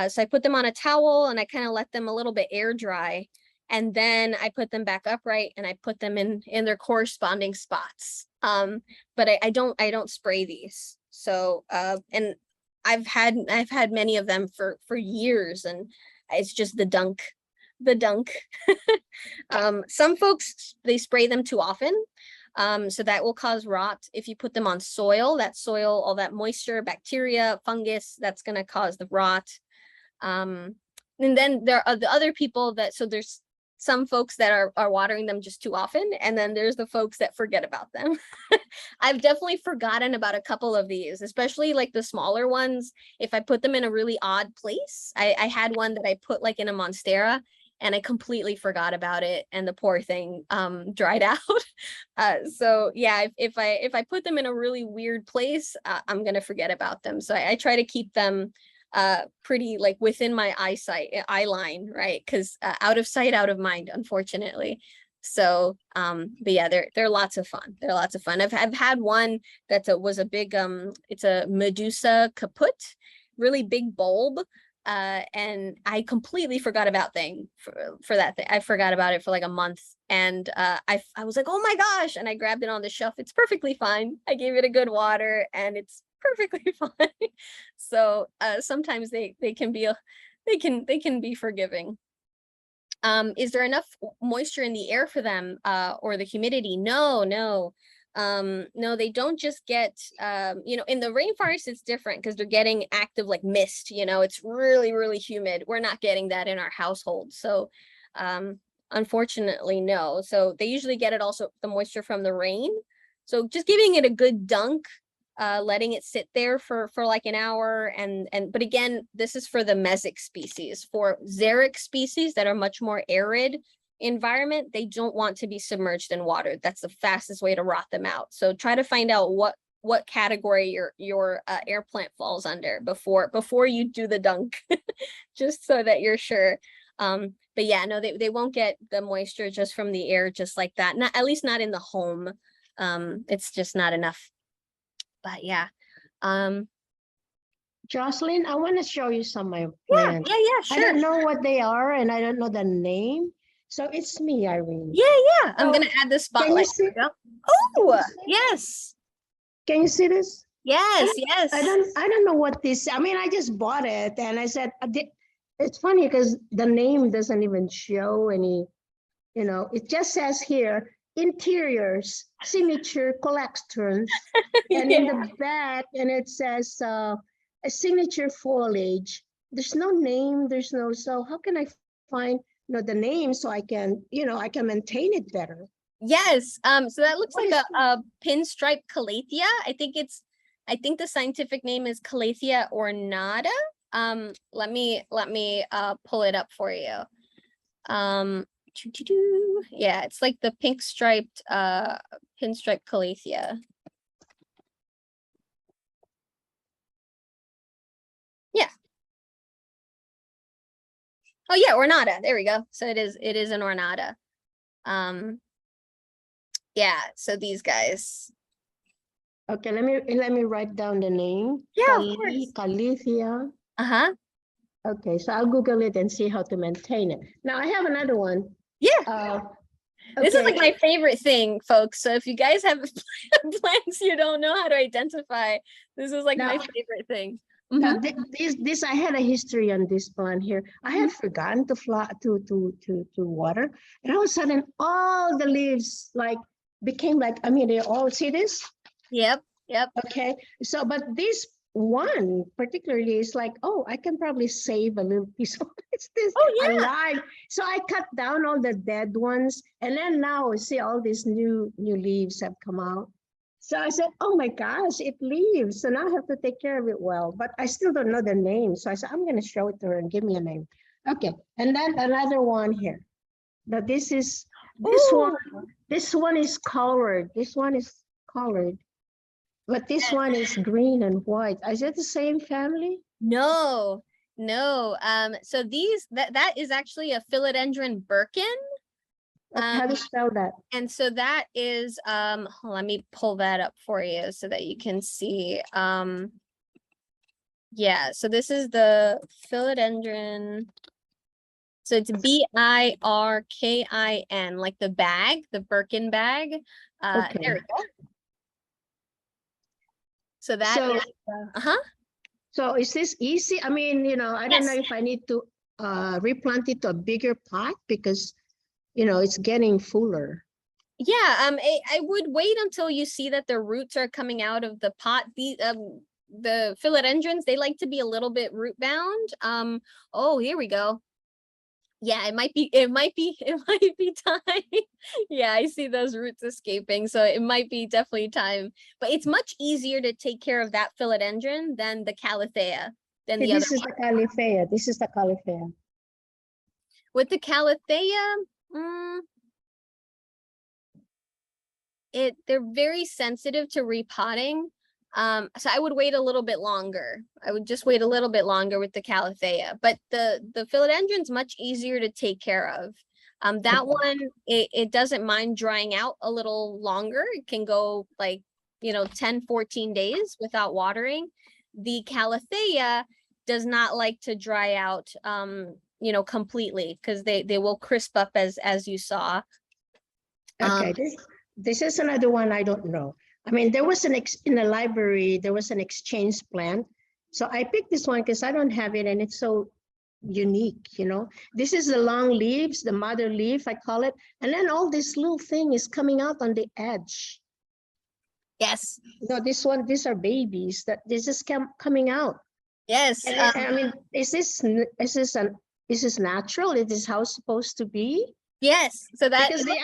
So I put them on a towel and I kind of let them a little bit air dry. And then I put them back upright and I put them in their corresponding spots. But I don't spray these. So and I've had many of them for years, and it's just the dunk. Some folks, they spray them too often. So that will cause rot. If you put them on soil, all that moisture, bacteria, fungus, that's going to cause the rot. And then there are the other people so there's some folks that are watering them just too often, and then there's the folks that forget about them. I've definitely forgotten about a couple of these, especially like the smaller ones. If I put them in a really odd place, I had one that I put like in a monstera, and I completely forgot about it, and the poor thing dried out. So yeah, if I put them in a really weird place, I'm gonna forget about them. So I try to keep them pretty like within my eye line, right? Because out of sight, out of mind, unfortunately. So but yeah, they're lots of fun. I've had one that was a big it's a Medusa caput, really big bulb. And I completely forgot about for that thing. I forgot about it for like a month, and I was like, oh my gosh, and I grabbed it on the shelf. It's perfectly fine. I gave it a good water and it's perfectly fine. So sometimes they can be forgiving. Is there enough moisture in the air for them, or the humidity? No, no. No, they don't just get, in the rainforest, it's different because they're getting active like mist, it's really, really humid. We're not getting that in our household. So, unfortunately, no. So they usually get it also the moisture from the rain. So just giving it a good dunk, letting it sit there for like an hour, but again, this is for the mesic species. For xeric species that are much more arid environment, they don't want to be submerged in water. That's the fastest way to rot them out. So try to find out what category your air plant falls under before you do the dunk, just so that you're sure. But yeah, no, they won't get the moisture just from the air just like that. Not, at least not in the home. It's just not enough. But yeah. Jocelyn, I want to show you some of my Yeah, plants. yeah, I sure. don't know what they are and I don't know the name. So it's me, Irene. Yeah. I'm So, gonna add the spotlight. see- There we go. Can you Oh, see- yes. Can you see this? Yes, yes. I don't know what this, I mean, I just bought it and I said, it's funny because the name doesn't even show any, it just says here, interiors, signature collections. And in the back, and it says a signature foliage. There's no name, so how can I find the name so I can, I can maintain it better? Yes. So that looks What like is a pinstripe calathea. I think the scientific name is Calathea ornata. Let me pull it up for you. Yeah, it's like the pink striped pinstripe calathea. Yeah. Oh yeah, ornata. There we go. So it is an ornata. Yeah, so these guys. Okay, let me write down the name. Yeah, of course. Calathea. Uh-huh. Okay, so I'll Google it and see how to maintain it. Now I have another one. Yeah. This is like my favorite thing, folks. So if you guys have plants you don't know how to identify, this is like my favorite thing. Now, this I had a history on this plant here. I had forgotten to water, and all of a sudden, all the leaves became I mean, they all see this. Yep. Okay, so but this one particularly is oh, I can probably save a little piece of this alive. So I cut down all the dead ones, and then now see all these new leaves have come out. So I said, oh my gosh, it leaves. So now I have to take care of it well, but I still don't know the name. So I said, I'm going to show it to her and give me a name. Okay, and then another one here. Now this one is colored. This one is colored. But this one is green and white. Is it the same family? No. So that is actually a philodendron Birkin. How do you spell that? And so that is, let me pull that up for you so that you can see. Yeah, so this is the philodendron. So it's Birkin, like the bag, the Birkin bag. Okay. There we go. So that is, So is this easy? I mean, I don't know if I need to replant it to a bigger pot because, it's getting fuller. Yeah, I would wait until you see that the roots are coming out of the pot. The philodendrons, they like to be a little bit root bound. Oh, here we go. Yeah, it might be time. Yeah, I see those roots escaping, so it might be definitely time. But it's much easier to take care of that philodendron than the calathea, than the other one. This is the calathea. This is the calathea. With the calathea, they're very sensitive to repotting. So I would wait a little bit longer. I would just wait a little bit longer with the calathea, but the philodendron's much easier to take care of. That one, it doesn't mind drying out a little longer. It can go 10, 14 days without watering. The calathea does not like to dry out, completely, because they will crisp up as you saw. Okay, this is another one I don't know. I mean, there was in the library, there was an exchange plant. So I picked this one because I don't have it and it's so unique, you know. This is the long leaves, the mother leaf, I call it. And then all this little thing is coming out on the edge. Yes. No, this one, these are babies that this is coming out. Yes. And I mean, is this natural? Is this how it's supposed to be? Yes. So that Because the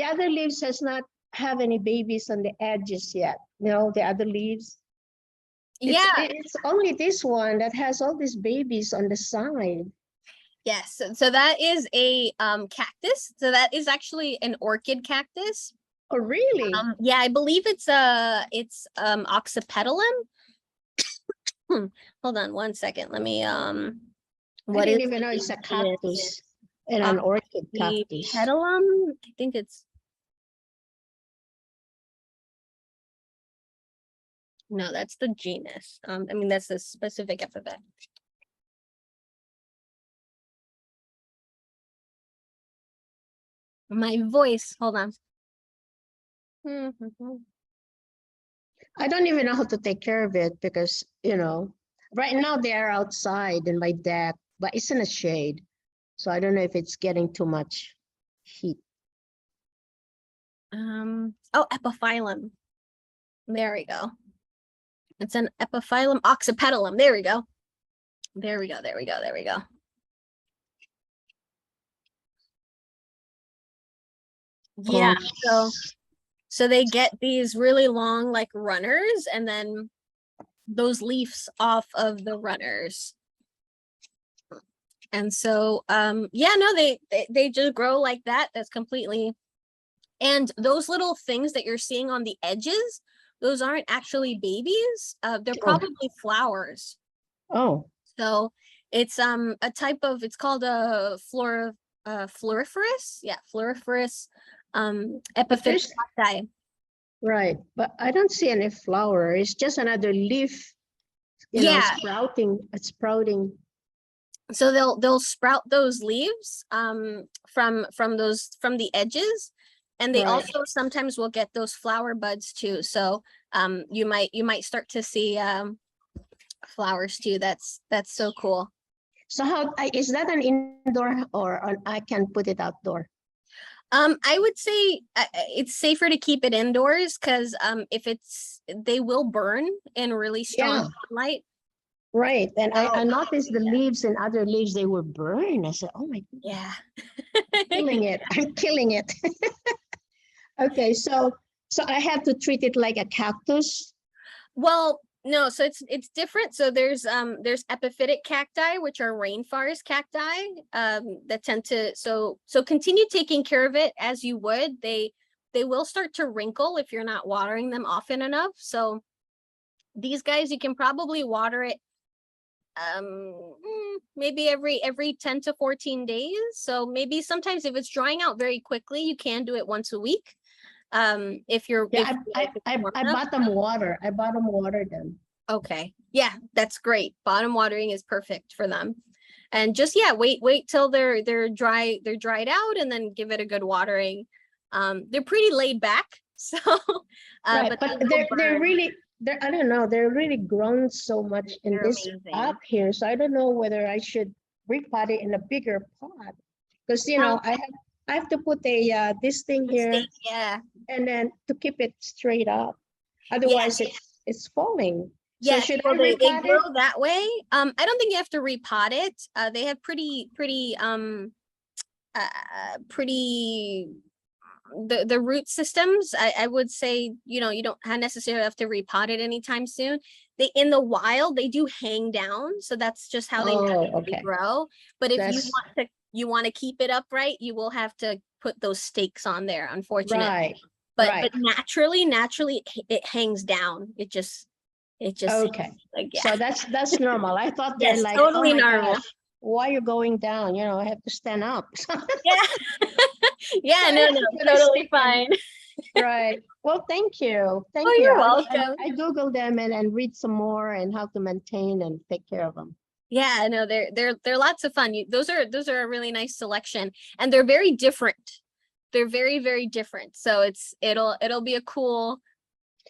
other leaves has not have any babies on the edges yet. You know, the other leaves. It's only this one that has all these babies on the side. Yes. So that is a cactus. So that is actually an orchid cactus. Oh, really? Yeah, I believe it's oxypetalum. Hold on one second. Let me I what didn't is even know it's a cactus and an orchid cactus. Oxypetalum? I think it's no, that's the genus. I mean that's the specific epithet. My voice, hold on. I don't even know how to take care of it because, you know, right now they are outside in my deck, but it's in a shade. So I don't know if it's getting too much heat. Oh, epiphyllum. There we go. It's an epiphyllum oxypetalum. There we go. There we go. There we go. There we go. Yeah. So they get these really long like runners and then those leaves off of the runners. And so yeah, no, they just grow like that. That's completely. And those little things that you're seeing on the edges, those aren't actually babies. They're probably flowers. Oh. So it's a type of, it's called a floriferous. Yeah, floriferous epiphytic cacti. Right, but I don't see any flower. It's just another leaf, you know, sprouting. So they'll sprout those leaves from the edges, and they also sometimes will get those flower buds too. So you might start to see flowers too. That's so cool. So how is that an indoor or I can put it outdoor? I would say it's safer to keep it indoors because if they will burn in really strong sunlight. Right. And I noticed the leaves and other leaves, they were burned. I said, oh my God. Yeah. Killing it. I'm killing it. Okay, so I have to treat it like a cactus. Well, no, so it's different. So there's epiphytic cacti, which are rainforest cacti, that tend to so continue taking care of it as you would. They will start to wrinkle if you're not watering them often enough. So these guys, you can probably water it maybe every 10 to 14 days. So maybe sometimes if it's drying out very quickly, you can do it once a week. If you're I bottom water. I bottom water them. Okay. Yeah, that's great. Bottom watering is perfect for them. And just wait till they're dried out and then give it a good watering. They're pretty laid back. So but they're really I don't know, they're really grown so much in this pot here. So I don't know whether I should repot it in a bigger pot. Because you know, I have to put a this thing here, and then to keep it straight up. Otherwise, it's falling. Yeah, so should they grow that way. I don't think you have to repot it. They have pretty the root systems. I would say, you know, you don't necessarily have to repot it anytime soon. They in the wild they do hang down, so that's just how they naturally grow. But if you want to keep it upright, you will have to put those stakes on there, unfortunately. But naturally it hangs down. It just okay. So that's normal. I thought they're like totally normal. Gosh, why are you going down? You know, I have to stand up. Yeah, no, totally fine. Right. Well, thank you. Thank you. You're welcome. I Googled them and read some more and how to maintain and take care of them. Yeah, no, they're lots of fun. Those are a really nice selection, and they're very different. They're very, very different. So it'll be a cool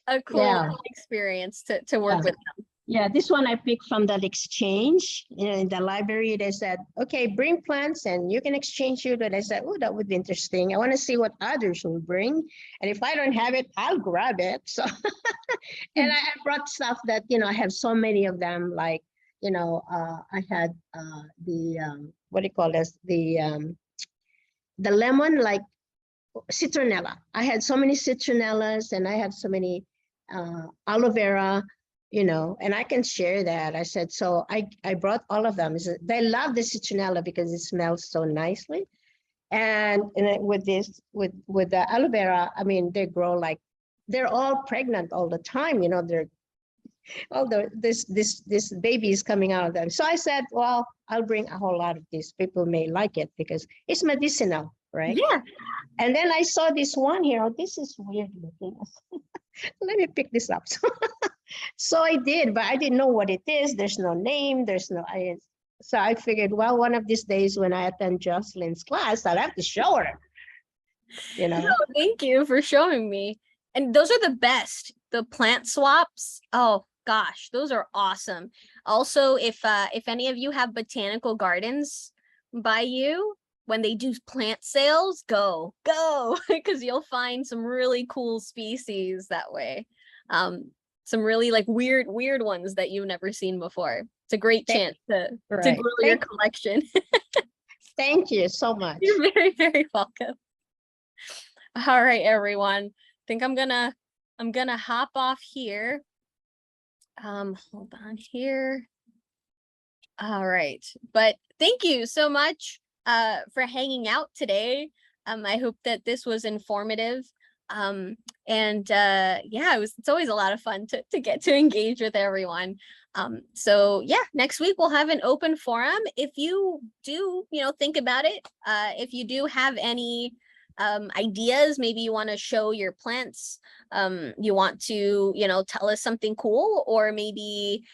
experience to work with them. Yeah, this one I picked from that exchange. In the library, they said, okay, bring plants and you can exchange it. And I said, oh, that would be interesting. I want to see what others will bring. And if I don't have it, I'll grab it. So, and I brought stuff that, I have so many of them. Like, I had what do you call this? The lemon, like citronella. I had so many citronellas and I have so many aloe vera, and I can share that. I said, so I brought all of them. They love the citronella because it smells so nicely. And with the aloe vera, I mean, they grow like, they're all pregnant all the time. They're all this baby is coming out of them. So I said, well, I'll bring a whole lot of this. People may like it because it's medicinal, right? Yeah. And then I saw this one here. Oh, this is weird looking. Let me pick this up. So I did, but I didn't know what it is. There's no name. So I figured, well, one of these days when I attend Jocelyn's class, I'll have to show her. No, thank you for showing me. And those are the best. The plant swaps. Oh gosh, those are awesome. Also, if any of you have botanical gardens by you, when they do plant sales, go because you'll find some really cool species that way. Some really like weird ones that you've never seen before. It's a great chance to grow your collection. Thank you so much. You're very, very welcome. All right, everyone. I think I'm gonna hop off here. Hold on here. All right, but thank you so much for hanging out today. I hope that this was informative. And yeah, it's always a lot of fun to get to engage with everyone. So yeah, next week we'll have an open forum. If you do, think about it, if you do have any ideas, maybe you want to show your plants, you want to tell us something cool, or maybe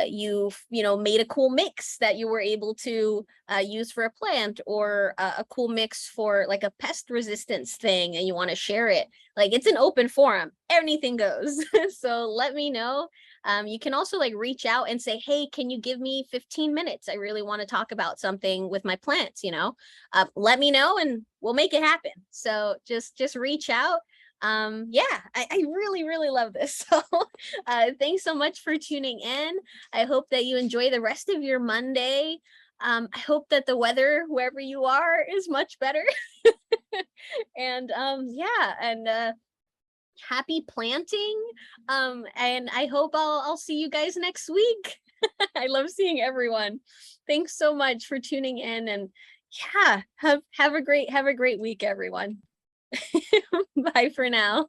you've made a cool mix that you were able to use for a plant, or a cool mix for like a pest resistance thing and you want to share it. Like, it's an open forum, anything goes. So let me know. You can also like reach out and say, hey, can you give me 15 minutes? I really want to talk about something with my plants, let me know and we'll make it happen. So just reach out. Yeah, I really love this. So thanks so much for tuning in. I hope that you enjoy the rest of your Monday. I hope that the weather wherever you are is much better. And yeah, and happy planting. And I hope I'll see you guys next week. I love seeing everyone. Thanks so much for tuning in, and yeah, have a great week, everyone. Bye for now.